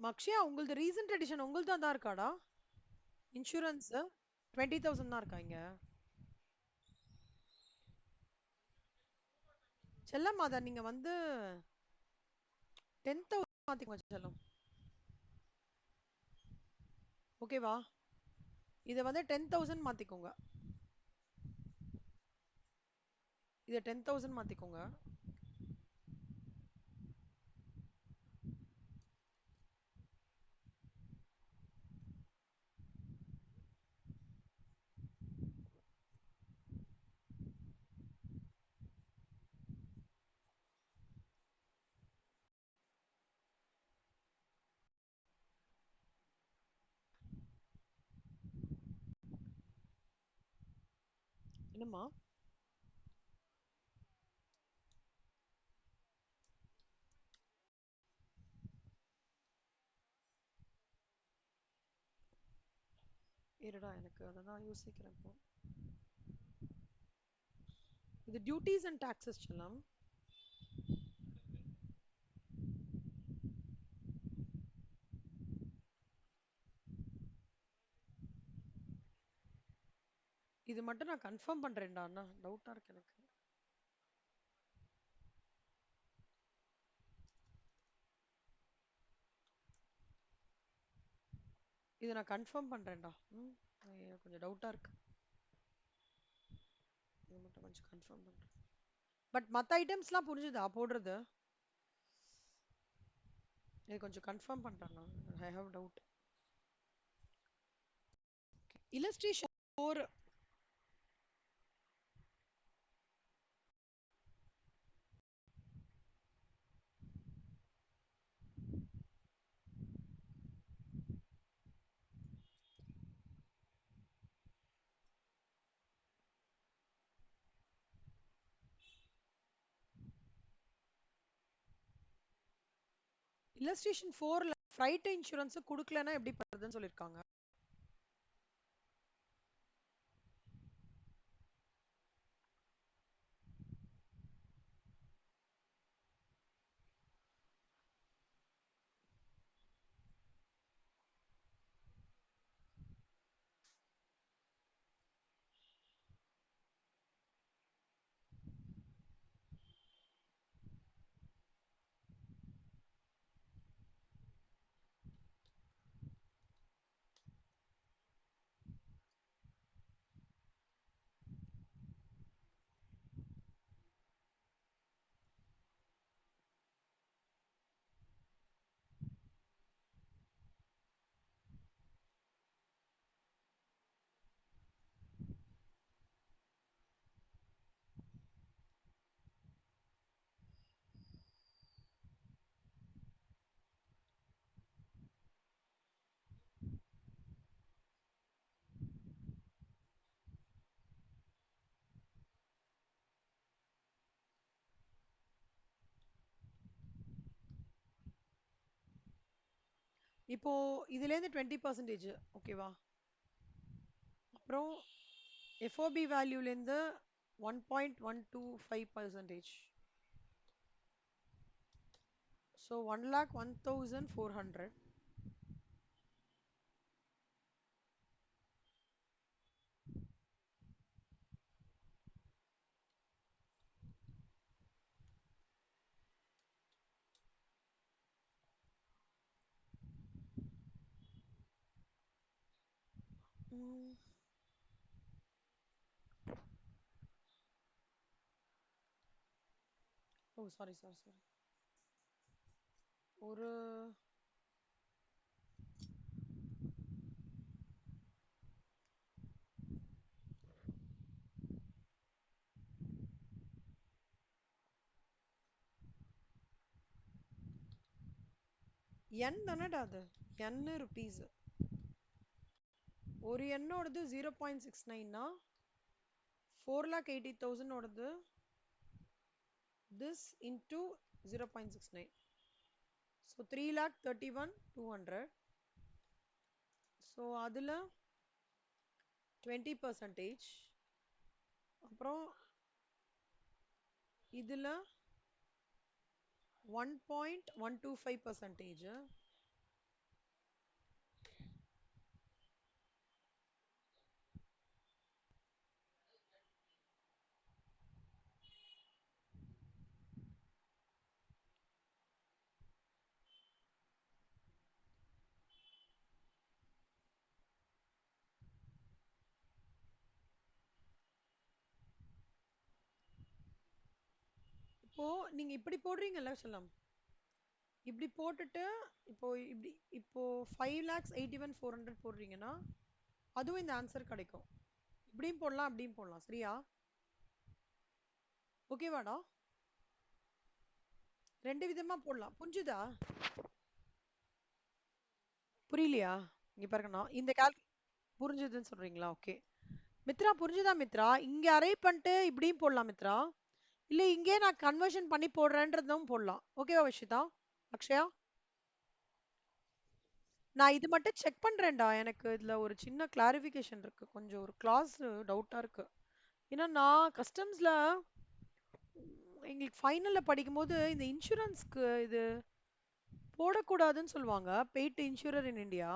மக்ஷியா, உங்களது ரீசன்ட் எடிஷன் உங்களது தான் இருக்காடா? இன்சூரன்ஸ் 20,000 தான் இருக்கா இங்க? செல்லம், அத நீங்க வந்து 10,000 மாத்திக்கோங்க செல்லம். ஓகேவா? இத வந்து 10,000 மாத்திக்கோங்க. இத 10,000 மாத்திக்கோங்க. என்னம்மா? இருடா, எனக்கு அததான் யோசிக்கிறேன் இப்போ. இது டியூட்டிஸ் அண்ட் டாக்ஸஸ் செல்லம். இது மட்டும் நான் கன்ஃபார்ம் பண்றேன்டா அண்ணா, டவுட்டா இருக்கு எனக்கு. இது நான் கன்ஃபார்ம் பண்றேன்டா. கொஞ்சம் டவுட்டா இருக்கு. இது மட்டும் கொஞ்சம் கன்ஃபார்ம் பண்றேன். பட் மத்த ஐட்டம்ஸ்லாம் புரிஞ்சுதா போடுறது? இது கொஞ்சம் கன்ஃபார்ம் பண்றேன். I have doubt. Illustration 4. Illustration 4ல ஃப்ரைட் இன்சூரன்ஸ் குடுக்கலன்னா எப்படி பண்றதுன்னு சொல்லிருக்காங்க. இப்போ இதுலேருந்து 20% ஓகேவா? அப்புறம் எஃப்ஓபி வேல்யூலேருந்து 1.125%. So 1,01,400. Oh sorry sorry sorry. ஒரு என் தானடா அது? என் ருபீஸ். ஒரு எண்ணோடது 0.69னா 4,80,000 ஓடது this into 0.69. So 3,31,200. ஸோ அதில் 20%. அப்புறம் இதில் 1.125%. இப்போ நீங்க இப்படி போடுறீங்கல்ல செல்லம், இப்படி போட்டுட்டு இப்போ 5,81,400 போடுறீங்கன்னா அதுவும் இந்த ஆன்சர் கிடைக்கும். இப்படியும் போடலாம் அப்படியும் போடலாம். சரியா? ஓகேவாடா? ரெண்டு விதமா போடலாம். புரிஞ்சுதா? புரியலையா? இங்க பாருங்கண்ணா, இந்த புரிஞ்சுதுன்னு சொல்றீங்களா? ஓகே. மித்ரா புரிஞ்சுதா மித்ரா? இங்க அரே பண்ணிட்டு இப்படியும் போடலாம் மித்ரா. இல்ல இங்கே நான் கன்வர்ஷன் பண்ணி போடுறேன்றதும் போடலாம். ஓகேவா வஷிதா? அக்ஷயா, நான் இது மட்டும் செக் பண்றேன்டா. எனக்கு இதுல ஒரு சின்ன கிளாரிஃபிகேஷன் இருக்கு. கொஞ்சம் ஒரு கிளாஸ் டவுட்டா இருக்கு. ஏன்னா நான் கஸ்டம்ஸ்ல எங்களுக்கு ஃபைனல்ல படிக்கும்போது இந்த இன்சூரன்ஸ்க்கு இது போடக்கூடாதுன்னு சொல்லுவாங்க. Paid insurer in India.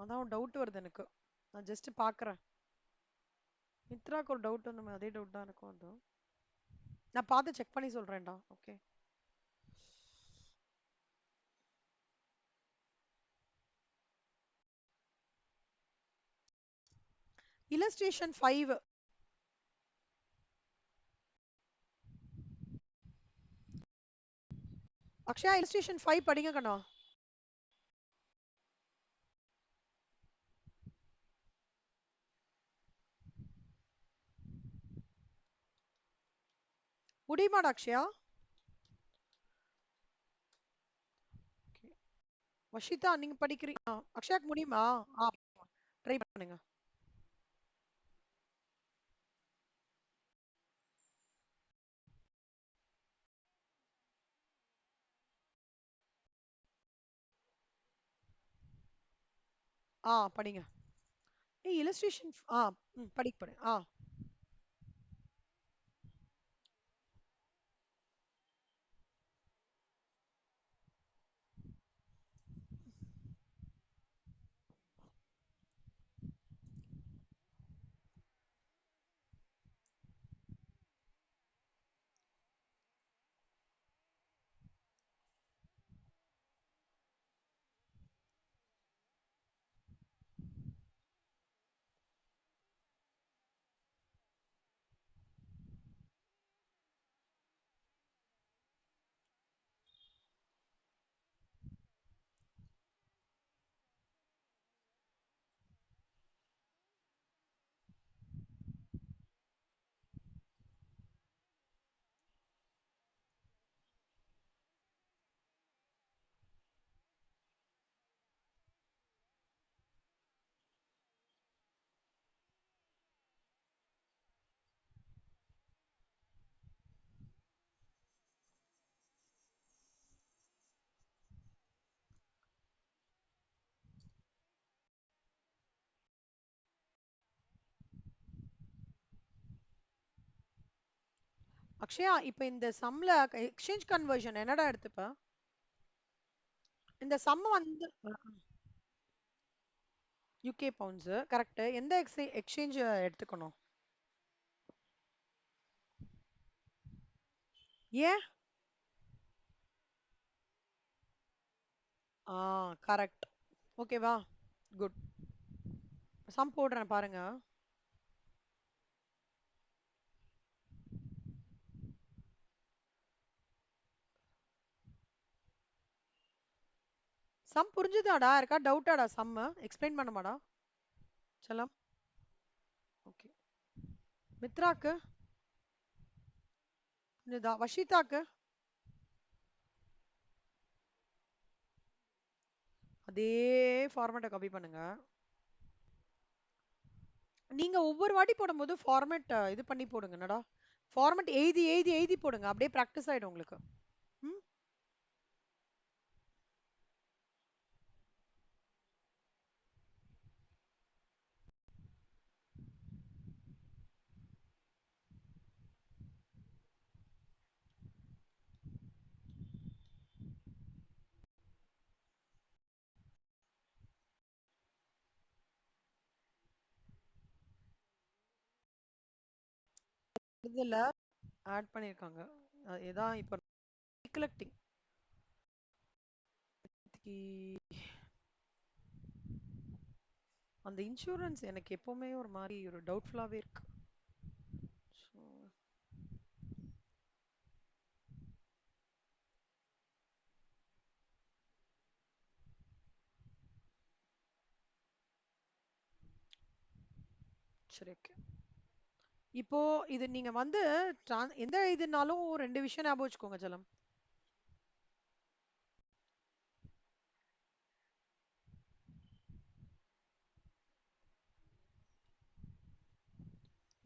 அதான் டவுட் வருது எனக்கு. நான் ஜஸ்ட் பாக்குறேன். மித்ராக்கு ஒரு டவுட் வந்து அதே டவுட் தான் எனக்கும் வந்து. நான் பார்த்து செக் பண்ணி சொல்றேன்டா. ஓகே. இல்லஸ்ட்ரேஷன் 5. அக்ஷயா இல்லஸ்ட்ரேஷன் 5 படிங்க கண்ணா. முடியுமாடா அக்ஷயா? வஷிதா நீங்க படிக்கிறீங்க. அக்ஷயாக்கு முடியுமா? ட்ரை பண்ணுங்க. படிங்க. இல்லஸ்ட்ரேஷன் படி. அக்ஷயா, இப்ப இந்த சம்ல எக்ஸ்சேஞ்ச் கன்வர்ஷன் என்னடா எடுத்துப்ப? இந்த சம் வந்து யூகே பவுண்ட்ஸ் கரெக்ட். எந்த எக்ஸ்சேஞ்ச் எடுத்துக்கணும்? ஏன்? ஆ, கரெக்ட். ஓகேவா? குட். சம் போடுறேன் பாருங்க. சம் புரிஞ்சுதாடா? இருக்கா டவுட்டாடா? சம் எக்ஸ்பிளைன் பண்ணமாடா செல்லம்? ஓகே. மித்ராக்கு? வஷிதாக்கு? அதே ஃபார்மேட்டை காப்பி பண்ணுங்க. நீங்க ஒவ்வொரு வாட்டி போடும்போது ஃபார்மேட் இது பண்ணி போடுங்க. என்னடா ஃபார்மேட் எழுதி எழுதி எழுதி போடுங்க. அப்படியே ப்ராக்டிஸ் ஆயிடும் உங்களுக்கு. ம். இதுல ஆட் பண்ணிருக்காங்க. இதான் இப்போ ரீகலெக்டிங். அந்த இன்சூரன்ஸ் எனக்கு எப்பவுமே ஒரு மாதிரி ஒரு டவுட்ஃபுல்லாவே இருக்கு. So, சரி, ஓகே. இப்போ இது நீங்க வந்து எந்த இதுனாலும் ரெண்டு விஷயம் ஞாபகம் வச்சுக்கோங்க ஜலம்.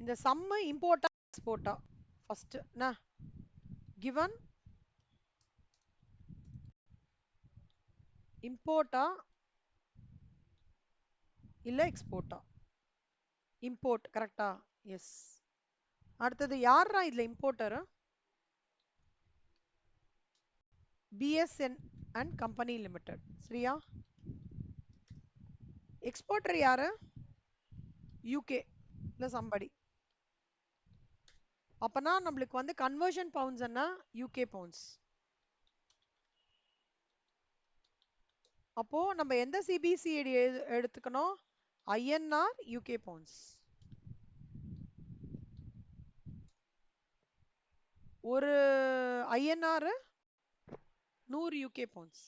இந்த சம்ம இம்போர்ட்டா எக்ஸ்போர்ட்டா? ஃபர்ஸ்ட் என்ன கிவன் இம்போர்ட்டா இல்ல எக்ஸ்போர்ட்டா? இம்போர்ட் கரெக்டா? எஸ். அடுத்தது யாரா இதுல importer? BSN and company limited. சரியா? எக்ஸ்போர்ட்டர் யாரு? யூகே இல்ல சம்படி. அப்பனா நம்மளுக்கு வந்து கன்வர்ஷன் பவுண்ட்ஸ் என்ன? UK pounds. அப்போ நம்ம எந்த சிபிசிஐடி எடுத்துக்கணும்? INR UK pounds. ஒரு ஐஎன்ஆர் 100 யூகே பவுண்ட்ஸ்.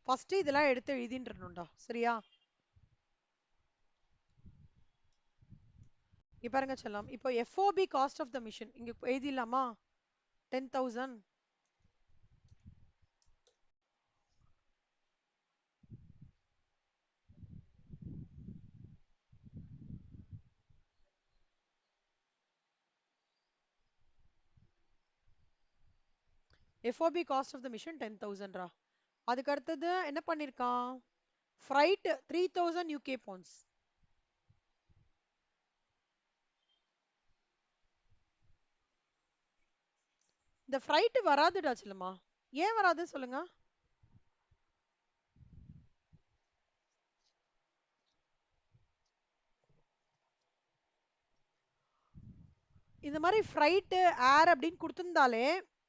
ஃபர்ஸ்ட் இதெல்லாம் எடுத்து எழுதின்றணும்டா. சரியா? இங்க பாருங்க செல்லம். இப்போ FOB cost of the machine இங்க எழுதிடலாமா? 10,000. FOB cost of the machine 10,000 ரா. அதுக்கு அடுத்தது என்ன பண்ணிருக்கான்? Freight 3,000 UK pounds. இந்த ஃப்ரைட் வராதுடா செல்லம்மா. ஏன் வராது சொல்லுங்க? இந்த மாதிரி ஃப்ரைட் ஏர் அப்படின்னு கொடுத்திருந்தாலே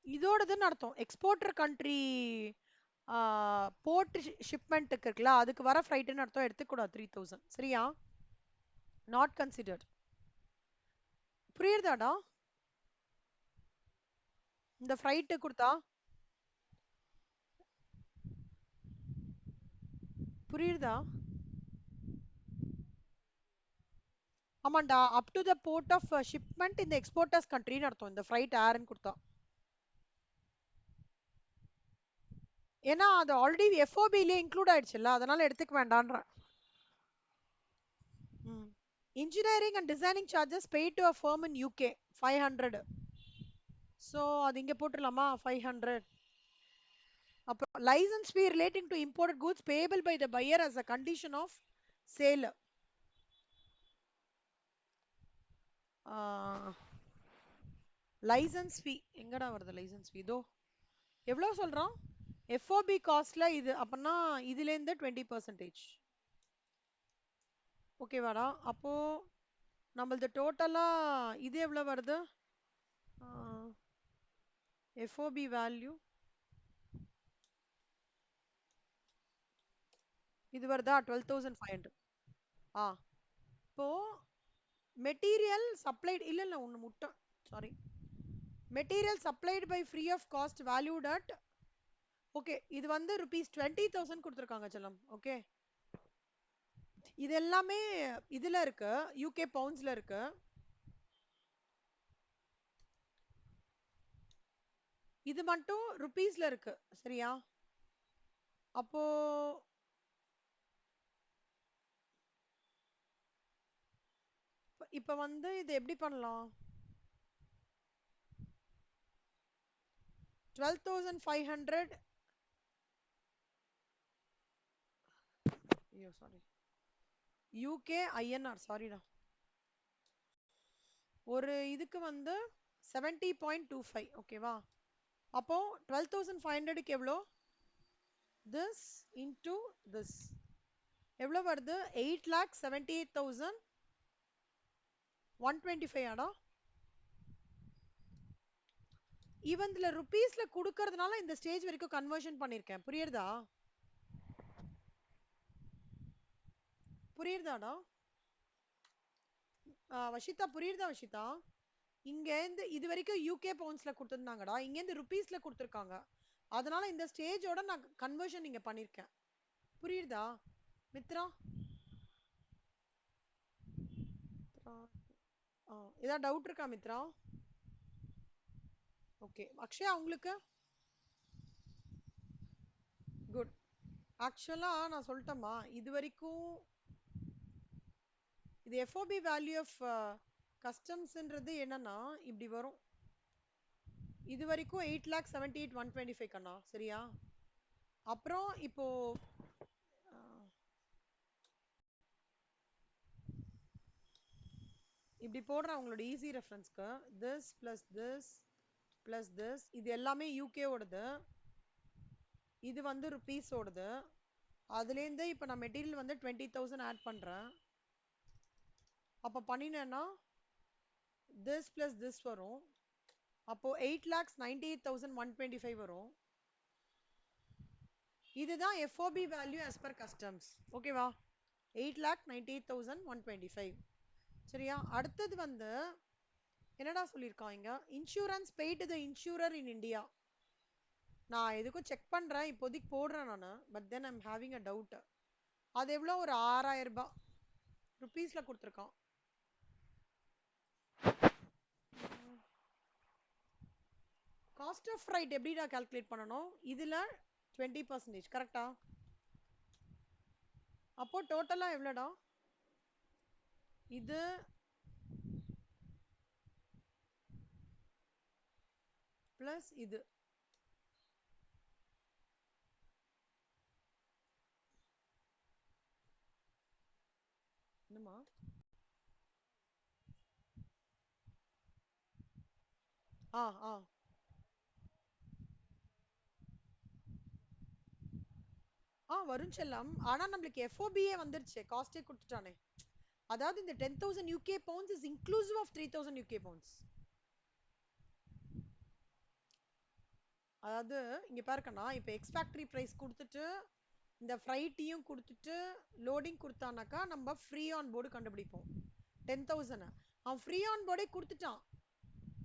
இதோடதுன்னு அர்த்தம். எக்ஸ்போர்ட்டர் கண்ட்ரி போர்ட் ஷிப்மெண்ட்டுக்கு இருக்குல்ல, அதுக்கு வர ஃப்ரைட்னு அர்த்தம். எடுத்துக்கூடாது 3,000. சரியா? Not considered. புரியுதாடா? இந்த ஃப்ரைட் கொடுத்தா புரியுதா? ஆமாண்டா, up to the port of shipment இந்த எக்ஸ்போர்ட்டர்ஸ் கண்ட்ரின்னு அர்த்தம் இந்த ஃப்ரைட் ஏர்ன்னு கொடுத்தா. ஏன்னா அது ஆல்ரெடி எஃப்ஓபிலே இன்க்ளூட் ஆயிடுச்சுல்ல, அதனால எடுத்துக்க வேண்டான்ற. engineering and designing charges paid to a firm in UK 500. So அது இங்க போட்டுடலாமா 500. அப்புறம் license fee relating to imported goods payable by the buyer as a condition of sale. Licence fee எங்கடா வருது லைசன்ஸ் ஃபீ இதோ எவ்வளோ சொல்றோம் எஃப்ஓபி காஸ்ட்ல இது அப்படின்னா இதுலேருந்து 20%. ஓகேவாடா அப்போ நம்மளது டோட்டலா இது எவ்வளோ வருது எஃப்ஓபி வேல்யூ இது வருதா 12,500. ஆ இப்போ மெட்டீரியல் சப்ளைட் இல்ல இல்ல ஒன்று முட்டை sorry material supplied by free of cost valued at okay இது வந்து ருபீஸ் 20,000 கொடுத்துருக்காங்க செல்லம். ஓகே இது எல்லாமே இதுல இருக்கு யூகே பவுண்ட்ஸ்ல இருக்கு. இது மட்டும் ருபீஸ்ல இருக்கு சரியா. அப்போ இப்ப வந்து இது எப்படி பண்ணலாம் 12,500 ஐயோ சாரி யூகே ஐஎன்ஆர் சாரிடா ஒரு இதுக்கு வந்து 70.25 ஓகேவா. அப்போ 12,500க்கு எவ்வளோ this into this எவ்வளோ வருது 8,78,125 ஆடா. இவன்ல ருபீஸ்ல குடுக்கறதுனால இந்த ஸ்டேஜ் வரைக்கும் கன்வர்ஷன் பண்ணிருக்கேன் புரியுறதா புரியுறதாடா வஷிதா புரியுறதா வஷிதா. இங்க இருந்து இது வரைக்கும் யூகே பவுண்ட்ஸ்ல கொடுத்திருந்தாங்கடா இங்க இருந்து ருபீஸ்ல கொடுத்திருக்காங்க அதனால இந்த ஸ்டேஜோட நான் கன்வர்ஷன் இங்க பண்ணிருக்கேன் புரியுறதா மித்ரா. ஏதாவது டவுட் இருக்கா மித்ரா. ஓகே அக்ஷயா உங்களுக்கு குட். ஆக்சுவலா நான் சொல்லிட்டேம்மா இது வரைக்கும் இது எஃப்ஓபி வேல்யூ ஆஃப் கஸ்டம்ஸ்ன்றது என்னன்னா இப்படி வரும் இது வரைக்கும் 8,78,125 கண்ணா சரியா. அப்புறம் இப்போ இப்படி போடுறேன் உங்களோட easy ரெஃபரன்ஸ்க்கு this plus this plus this இது எல்லாமே யூகே ஓடுது இது வந்து ருபீஸ் ஓடுது அதுலேருந்து இப்போ நான் மெட்டீரியல் வந்து 20,000 ஆட் பண்றேன். அப்போ பண்ணினேன்னா this plus this வரும் அப்போ 8,98,125 வரும். இதுதான் FOB value as per customs ஓகேவா 8,98,125 சரியா. அடுத்தது வந்து என்னடா சொல்லியிருக்காங்க insurance paid the insurer in India. நான் எதுக்கும் செக் பண்றேன் இப்போதைக்கு போடுறேன் நான் but then I'm having a doubt. அது எவ்வளோ ஒரு 6,000 ரூபாய் ருபீஸ்ல கொடுத்துருக்கான். காஸ்ட் ஆஃப் ரைட் எப்படிடா கால்குலேட் பண்ணணும் இதுல 20% கரெக்டா. அப்போ டோட்டலா எவ்வளோடா இது பிளஸ் இது என்னமா ஆ ஆ வரும் செல்லம். ஆனா நம்மளுக்கு எஃப்ஓபியே வந்துருச்சு காஸ்டே கொடுத்துட்டானே. அதாவது இந்த 10,000 UK pounds is inclusive of 3,000 UK pounds. அதாவது இங்க பாருக்கண்ணா இப்போ எக்ஸ் ஃபேக்டரி பிரைஸ் கொடுத்துட்டு இந்த ஃப்ரைட்டையும் கொடுத்துட்டு லோடிங் கொடுத்தானாக்கா நம்ம ஃப்ரீ ஆன் போர்டு கண்டுபிடிப்போம் 10,000 அவன் ஃப்ரீ ஆன் போர்டே கொடுத்துட்டான்.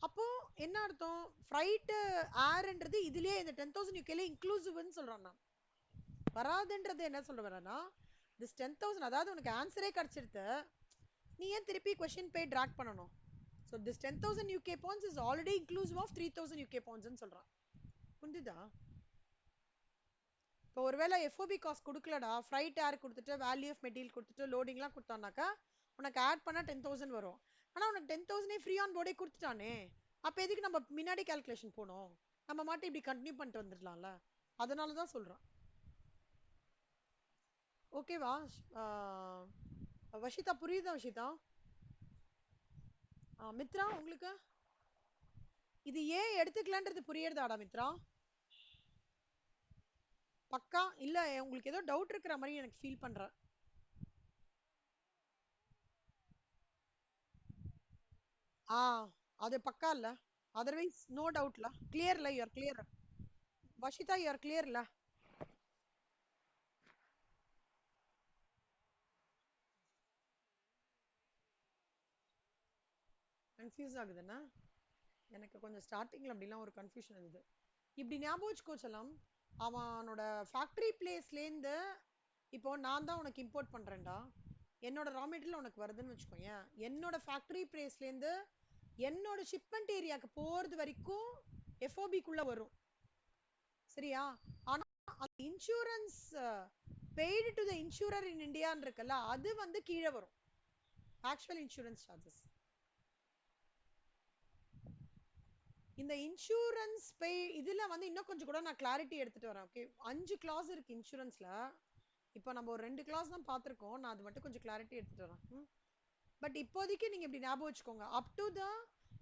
அப்போ என்ன அர்த்தம் ஃப்ரைட்டு ஏர்ன்றது இதுலயே இந்த 10,000 யூகேல இன்க்ளூசிவ்னு சொல்றான். நான் வராதுன்றது என்ன சொல்ல வரேன்னா திஸ் 10,000 அதாவது உனக்கு ஆன்சரே கிடைச்சிருது நீ ஏன் திருப்பி கொஸ்டின் பே ட்ராக் பண்ணணும். So this 10,000 UK pounds is already inclusive of 3,000 UK பவுண்ட்ஸ்னு சொல்றான் புரிஞ்சுதா. இப்போ ஒருவேளை எஃப்ஓபி காஸ்ட் கொடுக்கலடா ஃப்ரைட் ஏர் கொடுத்துட்டு வேல்யூ ஆஃப் மெட்டீரியல் கொடுத்துட்டு லோடிங்லாம் கொடுத்தானாக்கா உனக்கு ஆட் பண்ணா 10,000 வரும். ஆனா உனக்கு 10,000 ஃப்ரீ ஆன் போர்டே கொடுத்துட்டானே, அப்ப எதுக்கு நம்ம முன்னாடி கால்குலேஷன் போனோம்? நம்ம மாட்டி இப்படி கண்டினியூ பண்ணிட்டு வந்துடலாம்ல. அதனால தான் சொல்றேன். ஓகேவா? வஷிதா புரியுதா? வஷிதா மித்ரா உங்களுக்கு இது ஏன் எடுத்துக்கலான்றது புரியுறதாடா மித்ரா? பக்கா இல்ல உங்களுக்கு ஏதோ டவுட் இருக்கிற மாதிரி எனக்கு ஃபீல் பண்றேன். அது பக்கா இல்ல? அதர்வைஸ் நோ டவுட்ல கிளியர்ல you are clear. Vashitha you are கிளியர்ல? கன்ஃபியூஸ் ஆகுதுன்னா எனக்கு கொஞ்சம் ஸ்டார்டிங்ல அப்படிலாம் ஒரு கன்ஃபியூஷன் இருந்தது. இப்படி ஞாபகம் வச்சுக்கோ செல்லம், அவனோட ஃபேக்டரி பிளேஸ்லேருந்து இப்போ நான் தான் உனக்கு இம்போர்ட் பண்றேன்டா, என்னோட ரா மெட்டீரியல் உனக்கு வருதுன்னு வச்சுக்கோயேன். என்னோட ஃபேக்டரி பிளேஸ்லேருந்து என்னோட ஷிப்மெண்ட் ஏரியாவுக்கு போறது வரைக்கும் எஃப்ஓபிக்குள்ள வரும். சரியா? ஆனா அந்த insurance paid to the insurer in இந்தியான்னு இருக்குல்ல, அது வந்து கீழே வரும். Actual insurance charges. இந்த இன்சூரன்ஸ் பே இதுல வந்து இன்னும் கொஞ்சம் கூட நான் கிளாரிட்டி எடுத்துட்டு வரேன். ஓகே, 5 கிளாஸ் இருக்கு இன்சூரன்ஸ்ல. இப்போ நம்ம ஒரு 2 கிளாஸ் தான் பார்த்துருக்கோம். நான் அது மட்டும் கொஞ்சம் கிளாரிட்டி எடுத்துட்டு வரேன். பட் இப்போதைக்கு நீங்க இப்படி ஞாபகம் வச்சுக்கோங்க, up to the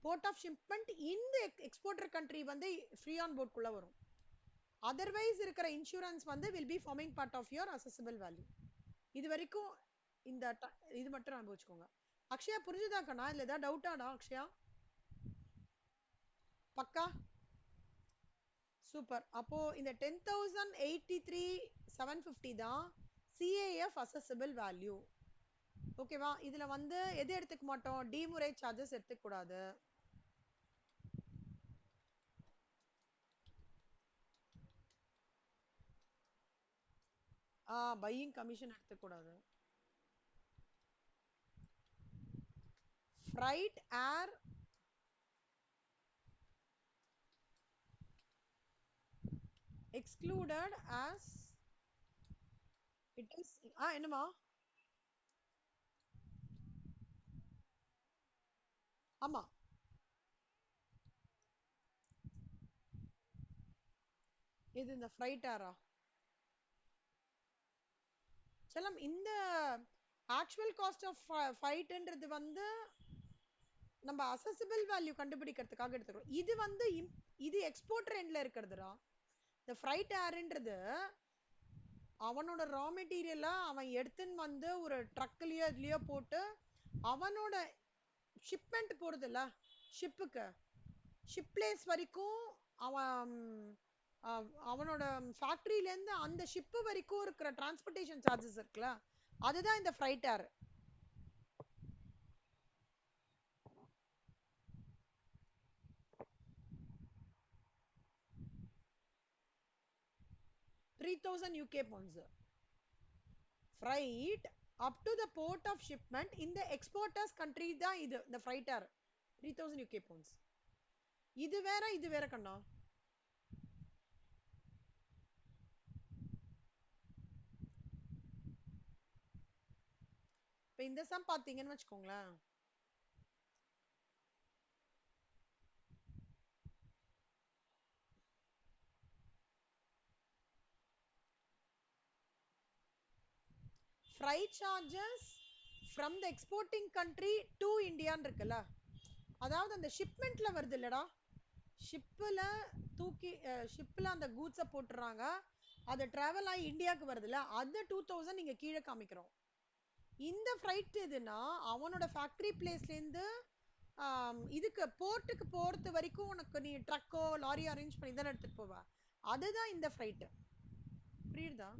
port of shipment இந்த எக்ஸ்போர்ட்டர் கண்ட்ரி வந்து ஃப்ரீ ஆன் போர்ட் குள்ள வரும். அதர்வைஸ் இருக்கிற இன்சூரன்ஸ் வந்து will be forming part of your assessable value. இது வரைக்கும் இந்த இது மட்டும் ஞாபகம் வச்சுக்கோங்க. அக்ஷயா புரிஞ்சுதா கண்ணா? இல்ல ஏதாவது டவுட்டாடா அக்ஷயா? பக்கா சூப்பர். அப்போ இந்த 10,083,750 தான் சிஏஎஃப் அசஸபிள் வேல்யூ. ஓகேவா? இதுல வந்து எது எடுத்துக்க மாட்டோம்? டிமுறை சார்ஜஸ் எடுத்துக்க கூடாது. பையிங் கமிஷன் எடுத்துக்க கூடாது. Fried air excluded as it is. என்னமா? ஆமா. இது இந்த ஃப்ரைட் ஏரா செல்லம்? இந்த ஆக்சுவல் காஸ்ட் ஆஃப் ஃபைட்ன்றது வந்து நம்ம அசஸபிள் வேல்யூ கண்டுபிடிக்கிறதுக்காக எடுத்துக்கிறோம். இது வந்து இது எக்ஸ்போர்ட் எண்ட்ல இருக்கிறதுடா. இந்த ஃப்ரைட் ஏர்ன்றது அவனோட ரா மெட்டீரியலை அவன் எடுத்துன்னு வந்து ஒரு ட்ரக்லயோ இதுலயோ போட்டு அவனோட ஷிப்மெண்ட் போறதுல ஷிப்புக்கு ஷிப் பிளேஸ் வரைக்கும் அவன் அவனோட ஃபேக்டரியில இருந்து அந்த ஷிப்பு வரைக்கும் இருக்கிற டிரான்ஸ்போர்ட்டேஷன் சார்ஜஸ் இருக்குல்ல, அதுதான் இந்த fried air. £3,000 freight up to the port of shipment in the exporters country தான் இது இந்த freight ஏர். £3,000. இது வேற இது வேற கண்ணா. இப்ப இந்த சம் பாத்தீங்கன்னு வச்சுக்கோங்களேன், freight charges from the exporting country to India இருக்குல்ல, அதாவது அந்த ஷிப்மெண்ட்ல வருது இல்லடா, ஷிப்ல தூக்கி ஷிப்ல அந்த கூட்ஸை போட்டுறாங்க, அது டிராவல் ஆகி இந்தியாவுக்கு வருதுல்ல, அது 2,000 நீங்க கீழே காமிக்கிறோம். இந்த ஃப்ரைட் எதுனா அவனோட ஃபேக்டரி பிளேஸ்ல இருந்து இதுக்கு போர்ட்டுக்கு போறது வரைக்கும் உனக்கு நீ ட்ரக்கோ லாரி அரேஞ்ச் பண்ணி தானே எடுத்துட்டு போவ, அதுதான் இந்த ஃப்ரைட். புரியுதா?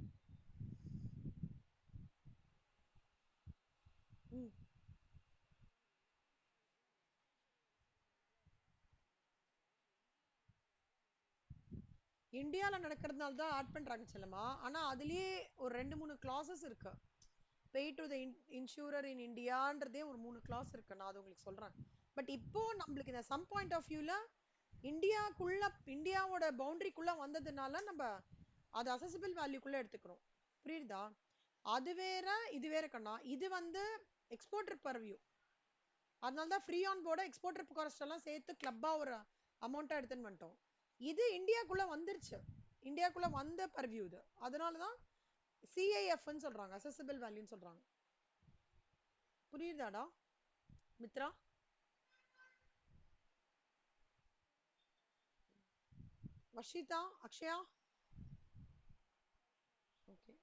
இந்தியால நடக்கிறதுனால தான் ஆட் பண்றாங்க செல்லமா. ஆனா அதுலயே ஒரு 2-3 கிளாஸஸ் இருக்கு. pay to the insurer in இந்தியான்றதே ஒரு 3 கிளாஸ் இருக்கு. நான் அது உங்களுக்கு சொல்றேன். பட் இப்போ நம்மளுக்கு இந்த சம் பாயிண்ட் ஆஃப் வியூல இந்தியாக்குள்ள இந்தியாவோட பவுண்டரிக்குள்ள வந்ததுனால நம்ம அது அசஸபிள் வேல்யூக்குள்ள எடுத்துக்கிறோம். புரியுதா? அது வேற இது வேற கண்ணா. இது வந்து எக்ஸ்போர்ட்டர் பர்வியூ. அதனால தான் ஃப்ரீ ஆன் போர்டை எக்ஸ்போர்ட்டர் காஸ்ட் எல்லாம் சேர்த்து கிளப்பாக ஒரு அமௌண்ட்டாக எடுத்துன்னு வந்துட்டோம். இது இந்தியாக்குள்ளே வந்துருச்சு, இந்தியாக்குள்ளே வந்த பர்வியூ இது. அதனால தான் சிஐஎஃப்னு சொல்கிறாங்க, அசெசிபிள் வேல்யூன்னு சொல்கிறாங்க. புரியுதாடா மித்ரா? வஷிதா, அக்ஷயா? ஓகே.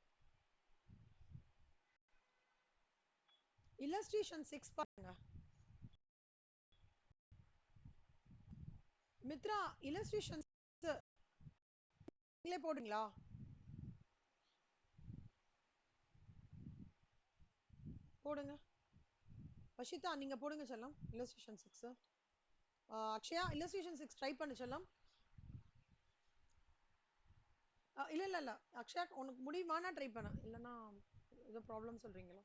இல்லஸ்ட்ரேஷன் 6 பாருங்க மித்ரா. இல்லஸ்ட்ரேஷன் நீங்களே போடுங்களா? போடுங்க. வஷிதா நீங்க போடுங்க செல்லம், இல்லஸ்ட்ரேஷன் 6. அக்ஷயா இல்லஸ்ட்ரேஷன் 6 ட்ரை பண்ணு செல்லம். இல்ல இல்ல இல்ல அக்ஷயா உனக்கு முடியுமானா ட்ரை பண்ண, இல்லைன்னா ஏதோ ப்ராப்ளம் சொல்றீங்களா?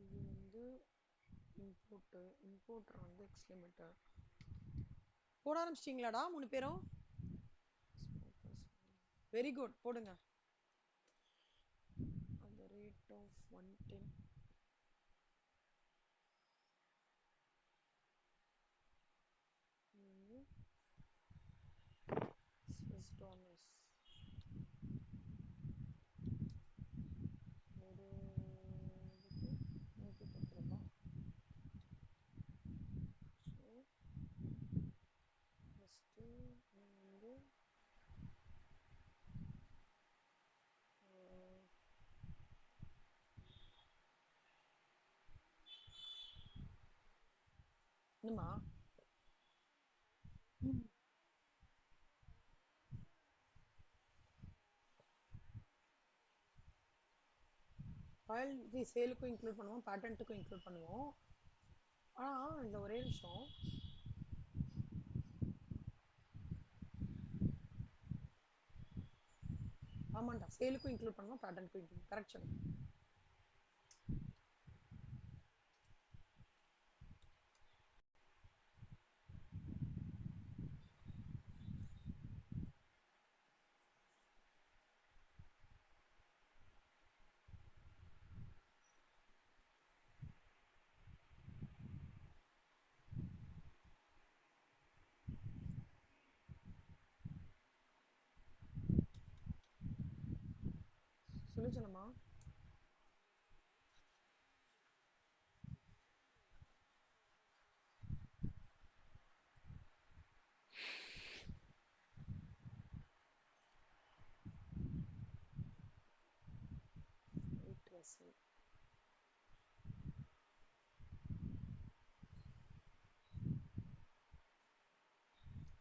இது வந்து இம்போர்ட்டர் வந்து எக்ஸ் லிமிட்டர் போட ஆரம்பிச்சிட்டிங்களாடா 3 பேரும்? வெரி குட், போடுங்க. அந்த ரேட் ஆஃப் 110 ஸ்விஸ் டாலர்ஸ் ஒரு 110 ரூபாய். ஸோ ஃபஸ்ட்டு வந்து என்னம்மா ராயல்டி சேலுக்கும் இன்க்ளூட் பண்ணுவோம், பேட்டன்ட்டுக்கும் இன்க்ளூட் பண்ணுவோம். ஆனால் இந்த ஒரே நிமிஷம், ஆமாண்டா சேலுக்கும் இன்க்ளூட் பண்ணுவோம், பேட்டன்ட்டுக்கும் இன்க்ளூட். கரெக்ட் சொல்லுங்க. சொல்லுச்சலம்மா.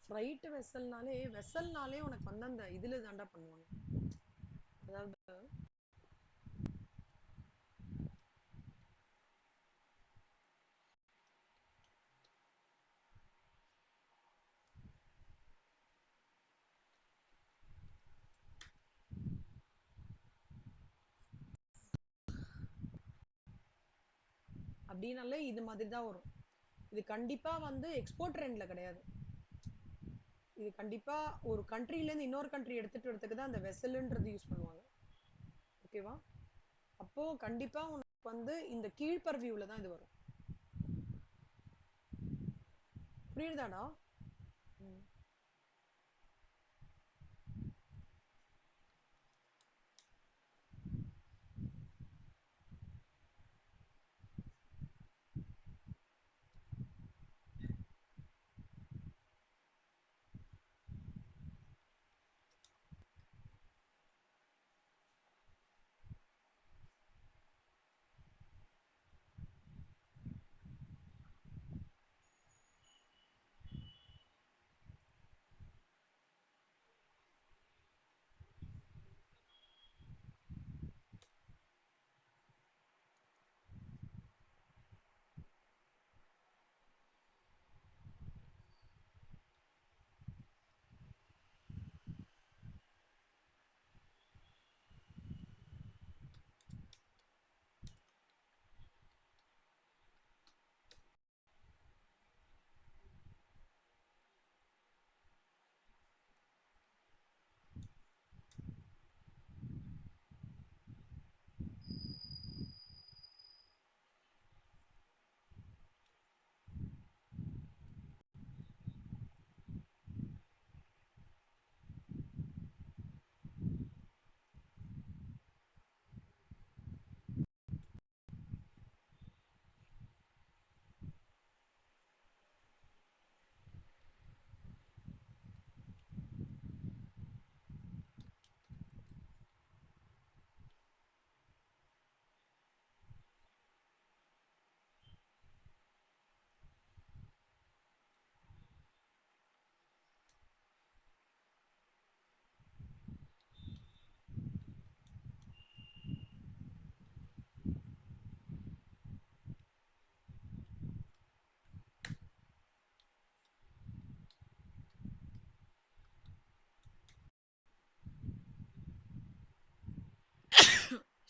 ஃப்ரைட் வெசல்னாலே உனக்கு வந்து அந்த இதுல தாண்டா பண்ணுவாங்க. அதாவது அப்படின்னாலே இது மாதிரி தான் வரும். இது கண்டிப்பா வந்து எக்ஸ்போர்ட் ட்ரெண்ட்ல கிடையாது. இது கண்டிப்பா ஒரு கண்ட்ரில இருந்து இன்னொரு கண்ட்ரி எடுத்துட்டு வரதுக்கு தான் அந்த வெசல்ன்றது யூஸ் பண்ணுவாங்க. ஓகேவா? அப்போ கண்டிப்பா உனக்கு வந்து இந்த கீழ்பர்வியூல தான் இது வரும். புரியுதாடா? ம்.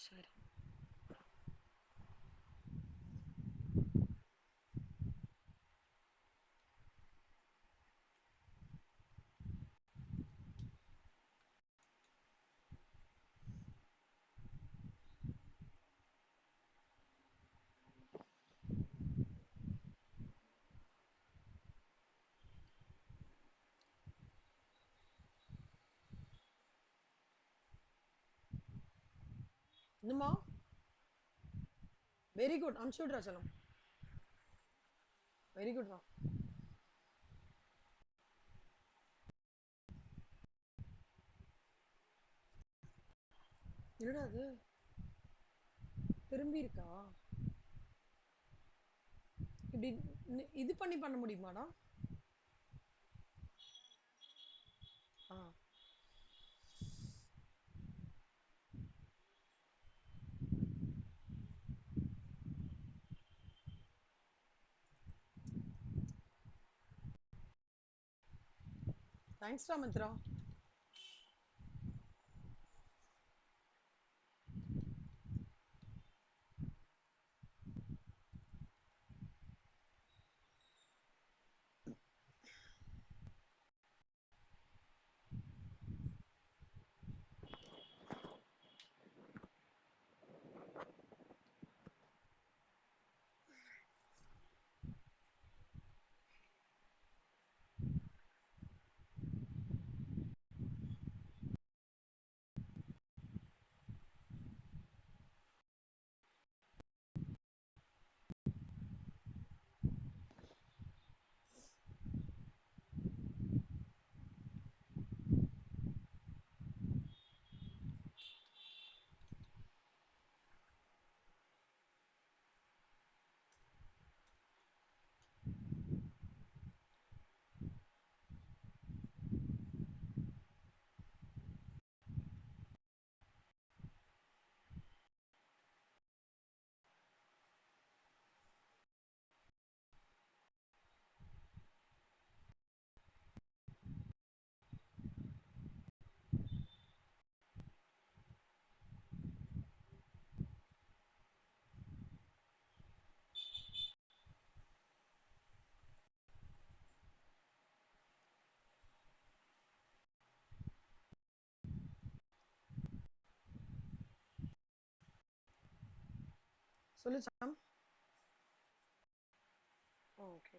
சரி. இன்னுமா? Very good. அனுப்பிச்சு விடுறா செல்லம். வெரி குட் தான். என்னடா அது? திரும்பி இருக்கா? இப்படி இது பண்ண முடியுமாடா? ஆ. தேங்க்ஸ்டா மித்ரா. சொல்லு சாம். ஓகே.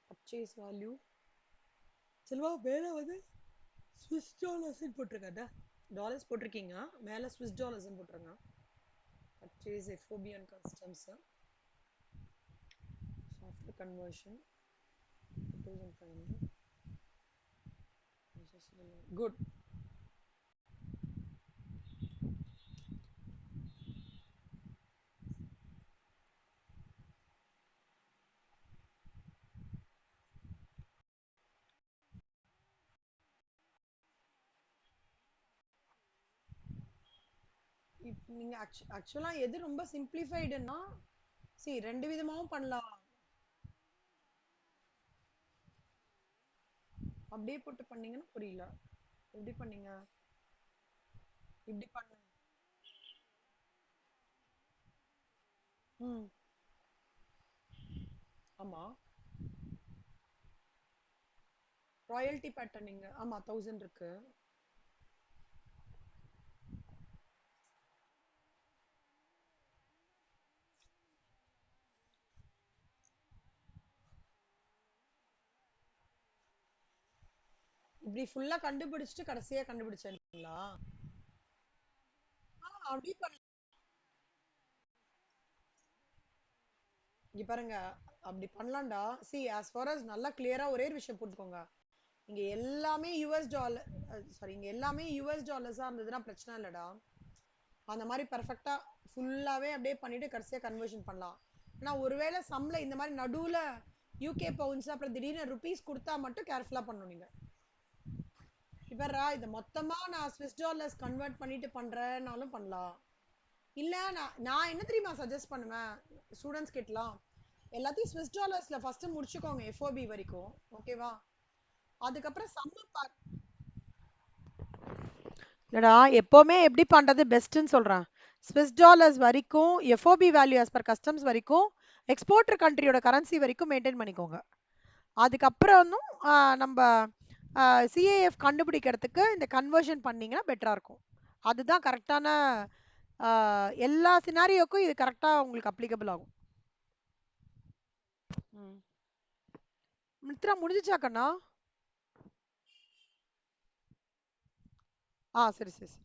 பர்ச்சேஸ் வேல்யூ செல்வா மேல வந்து ஸ்விஸ் டாலர்ஸ் போட்டிருக்காங்க. டாலர்ஸ் போட்டிருக்கீங்க, மேல ஸ்விஸ் டாலர்ஸ் போட்டுருங்க. Purchase FOB and customs software conversion 2500. Good. நீங்க ஆக்சுவலா எது ரொம்ப சிம்பிளிஃபைடுன்னா, ரெண்டு விதமாவும் பண்ணலாம். அப்படியே போட்டு பண்ணீங்கன்னா புரியல. எப்படி பண்ணீங்க? இப்படி பண்ண. ம். ஆமா. ராயல்டி பேட்டர்னிங் ஆமா 1000 இருக்கு. இப்படி ஃபுல்லா கண்டுபிடிச்சிட்டு கடைசியா கண்டுபிடிச்சீங்களா? அப்படி பண்ண. இங்க பாருங்க, அப்படி பண்ணலாம்டா. as far as நல்லா கிளியரா ஒரே ஒரு விஷயம் போட்டுக்கோங்க. இங்க எல்லாமே யூஎஸ் டாலர், சாரி, இங்க எல்லாமே யூஎஸ் டாலர்ஸா இருந்ததுன்னா பிரச்சனை இல்லடா. அந்த மாதிரி பெர்ஃபெக்ட்டா ஃபுல்லாவே அப்படியே பண்ணிட்டு கடைசியா கன்வர்ஷன் பண்ணலாம். ஆனா ஒருவேளை சம்ல இந்த மாதிரி நடுவுல யூகே பவுண்ட்ஸ் அப்புறம் திடீர்னு ருபீஸ் கொடுத்தா மட்டும் கேர்ஃபுல்லா பண்ணணும் நீங்க. இவரா இத மொத்தமா நான் ஸ்விஸ் டாலர்ஸ் கன்வெர்ட் பண்ணிட்டு பண்றேனாலும் பண்ணலாம். இல்ல நான் என்ன தெரியுமா சஜஸ்ட் பண்ணுவேன் ஸ்டூடண்ட்ஸ் கிட்டலாம், எல்லாத்தையும் ஸ்விஸ் டாலர்ஸ்ல ஃபர்ஸ்ட் முடிச்சுக்கோங்க எஃப்ஓபி வரைக்கும். ஓகேவா? அதுக்கப்புறம் சம்ம இல்லடா, எப்பவுமே எப்படி பண்றது பெஸ்ட்னு சொல்றேன். ஸ்விஸ் டாலர்ஸ் வரைக்கும் FOB value as per customs வரைக்கும் எக்ஸ்போர்ட்டர் கண்ட்ரியோட கரன்சி வரைக்கும் மெயின்டைன் பண்ணிக்கோங்க. அதுக்கப்புறம் நம்ம சிஏஎஃப் கண்டுபிடிக்கிறதுக்கு இந்த கன்வர்ஷன் பண்ணீங்கன்னா பெட்டரா இருக்கும். அதுதான் கரெக்டான எல்லா சினாரியோக்கும் இது கரெக்டா உங்களுக்கு அப்ளிகபிள் ஆகும். மித்ரா முடிஞ்சுச்சா கண்ணா? சரி சரி சரி.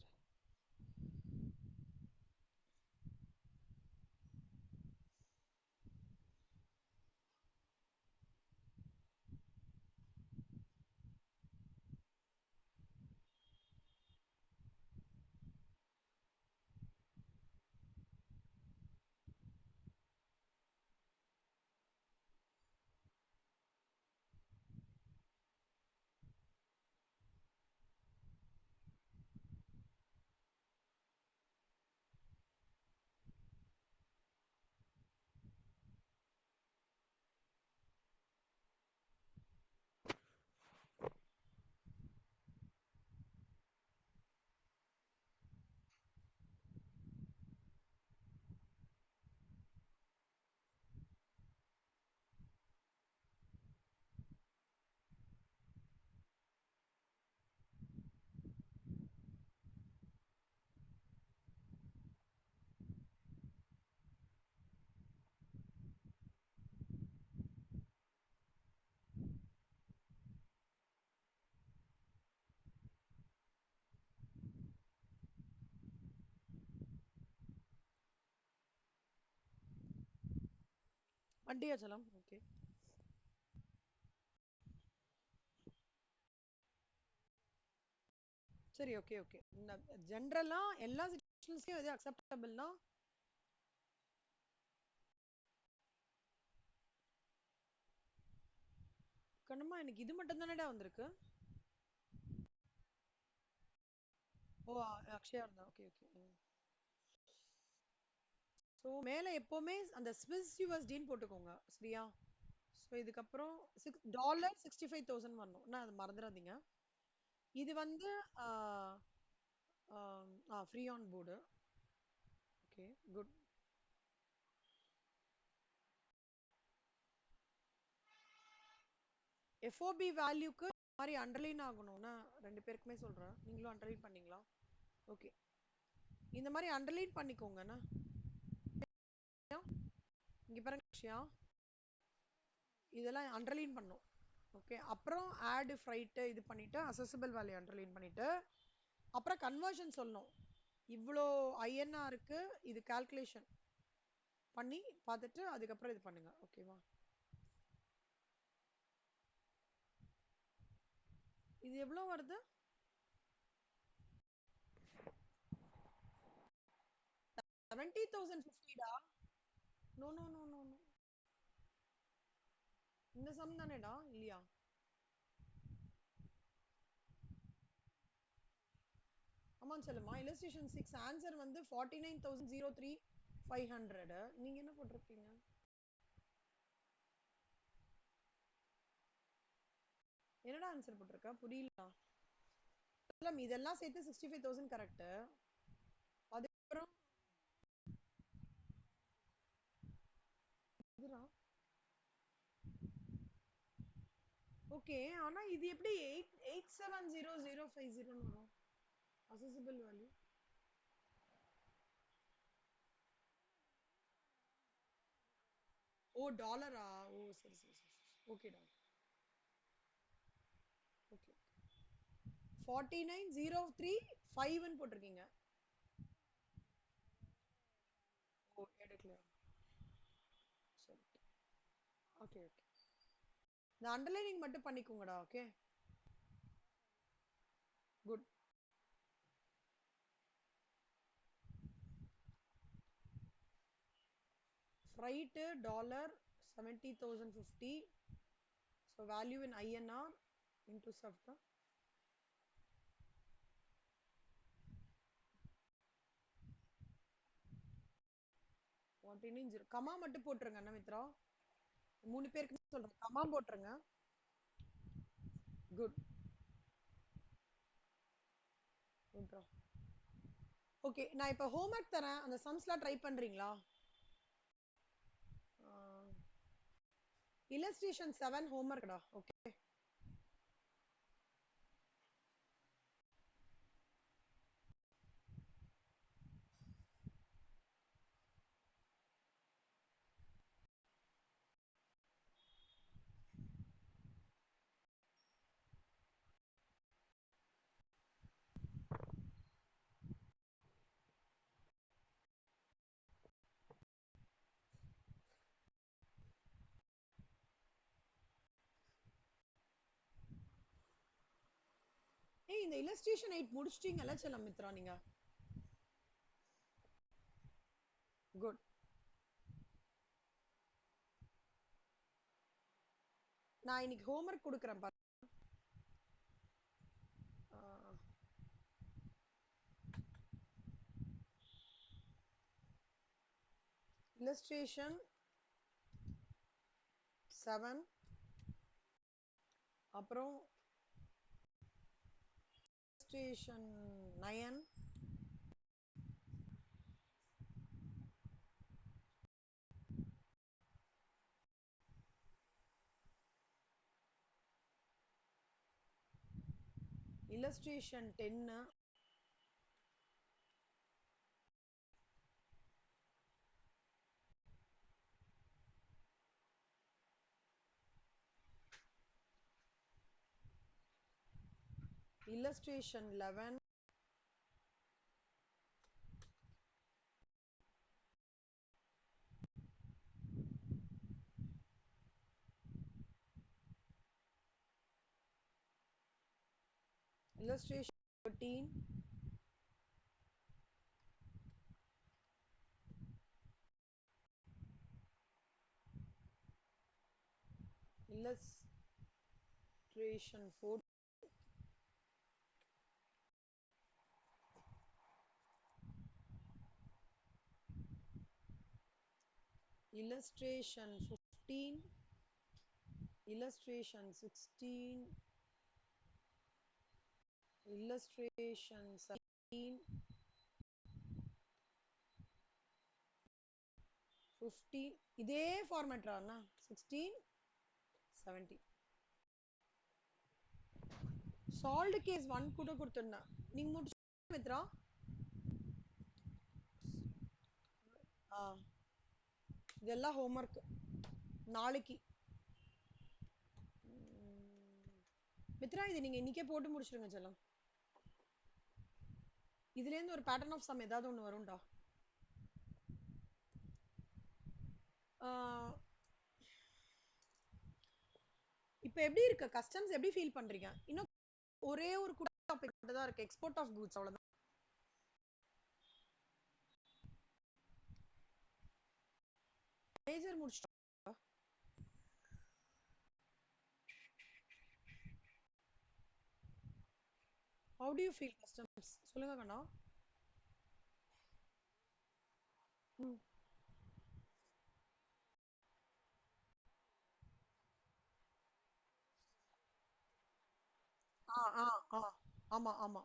வண்டியா சலம். ஓகே சரி. Okay okay. ஜென்ரலா எல்லா சிச்சுவேஷன்ஸ்லயும் எது அக்செப்டபிள்னா கண்ணம்மா எனக்கு இது மட்டும் தானடா வந்திருக்கு. ஓ அக்ஷயா இருந்தா. Okay okay. ஸோ மேலே எப்போவுமே அந்த ஸ்விஸ் யூஎஸ்டின்னு போட்டுக்கோங்க சரியா? ஸோ இதுக்கப்புறம் $65,000 வரணும். நான் அதை மறந்துடாதீங்க. இது வந்து free on board. Okay good. FOB வேல்யூக்கு இந்த மாதிரி அண்டர்லைன் ஆகணும்னா ரெண்டு பேருக்குமே சொல்றேன், நீங்களும் அண்டர்லைன் பண்ணீங்களா? ஓகே, இந்த மாதிரி அண்டர்லைன் பண்ணிக்கோங்கண்ணா. இங்க பாருங்க விஷயா, இதெல்லாம் அண்டர்லைன் பண்ணும். ஓகே, அப்புறம் ஆட் ஃப்ரைட் இது பண்ணிட்டு அசஸபிள் வேல்யூ அண்டர்லைன் பண்ணிட்டு அப்புறம் கன்வர்ஷன் சொல்லணும். இவ்வளோ ஐஎன்ஆருக்கு இது கால்குலேஷன் பண்ணி பார்த்துட்டு அதுக்கப்புறம் இது பண்ணுங்க. ஓகேவா? இது எவ்வளோ வருது? 70,050 டா. No no no no no, இந்த சம் தானேடா இல்லையா? ஆமா சொல்லுமா. illustration 6 ஆன்சர் வந்து 49,003,500. நீங்க என்ன போட்டிருக்கீங்க? என்னடா ஆன்சர் போட்டிருக்க? புரியல. இதெல்லாம் சேர்த்து 65,000 கரெக்ட். அதுக்கப்புறம் இதுடா. ஓகே, ஆனா இது எப்படி 870050 வரும்? அசஸபிள் வேல்யூ. ஓ டாலரா? ஓ சரி சரி சரி. ஓகேடா. ஓகே, 49,035 போட்டிருக்கீங்க. ஓ எடுக்கல. சரி, ஓகே ஓகே. இந்த அண்டர்லைனிங் மட்டும் பண்ணிக்கோங்கடா. Okay good. freight $70,050. So value in INR into SAFTA. Comma மட்டும் போட்டுருங்க அண்ணா மித்ரா. 3 பேருக்கு சொல்றேன், கமா போட்டுருங்க. குட். ஓகே, நான் இப்ப ஹோம்வொர்க் தரேன், அந்த சம்ஸ்லாம் ட்ரை பண்றீங்களா? illustration 7 ஹோம்வொர்க்டா. ஓகே ஏய், இந்த illustration 8 முடிச்சிட்டீங்கல்ல செல்லம் மித்ரா நீங்க? குட். நான் இன்னைக்கு ஹோம்வொர்க் கொடுக்குறேன் பாரு. illustration 7 அப்புறம் illustration 9 illustration 10 illustration 11 illustration 13 illustration 4 illustration 15 illustration 16 illustration 17 50 இதே ஃபார்மேட் ரானா 16 70 சால்ட் கேஸ் 1 கூட கொடுத்துருந்தேன் நீங்க முடிச்சு மித்ரா இதெல்லாம் ஹோம்ஒர்க் நாளைக்கு மித்ரா இது நீங்க இன்னைக்கே போட்டு முடிச்சிருங்க செல்லம் இதுல இருந்து ஒரு பேட்டர்ன் ஆஃப் சம் ஏதாவது ஒண்ணு வரும்டா இப்போ எப்படி இருக்கு கஸ்டம்ஸ் எப்படி ஃபீல் பண்றீங்க இன்னும் ஒரே ஒரு கூட டாபிக் மட்டும் தான் இருக்கு எக்ஸ்போர்ட் ஆஃப் கூட்ஸ் அவ்வளவுதான் மேஜர் முடிச்சிட்டோம் how do you feel customs சொல்லுங்க கண்ணா ஆமா ஆமா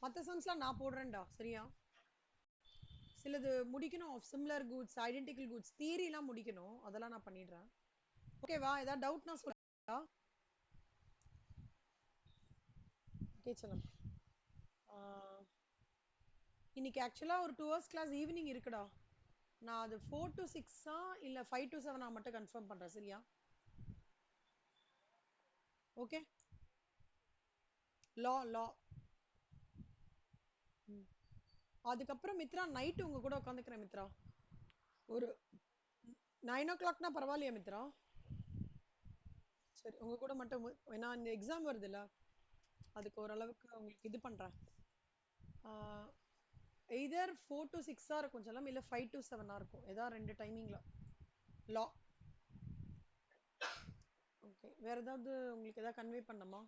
மத்த சம்ஸ்லாம் நான் போடுறேன்டா சரியா சிலது முடிக்கணும் of similar goods identical goods தியரிலாம் முடிக்கணும் அதெல்லாம் நான் பண்ணிடுறேன் ஓகேவா ஏதாவது டவுட்னா சொல்லுடா ஓகே சலம் இன்னைக்கு ஆக்சுவலா ஒரு 2 hours கிளாஸ் ஈவினிங் இருக்குடா நான் அது 4 to 6 இல்ல 5 to 7 மட்டும் கன்ஃபார்ம் பண்றேன் சரியா ஓகே லா அதுக்கப்புறம் மித்ரா நைட் உங்க கூட உட்காந்துக்கிறேன் மித்ரா ஒரு 9 o'clockனா பரவாயில்லையா மித்ரா சரி உங்க கூட மட்டும் ஏன்னா இந்த எக்ஸாம் வருதுல்ல அதுக்கு ஓரளவுக்கு உங்களுக்கு இது பண்றேன் எய்தர் 4 to 6 இருக்கும் செல்லம் இல்ல 5 to 7 இருக்கும் ஏதாவது ரெண்டு டைமிங்ல லா ஓகே வேற ஏதாவது உங்களுக்கு ஏதாவது கன்வே பண்ணணுமா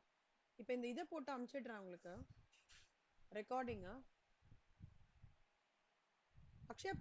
இப்போ இந்த இதை போட்டு அனுப்பிச்சிடுறேன் உங்களுக்கு ரெக்கார்டிங் அக்ஷயா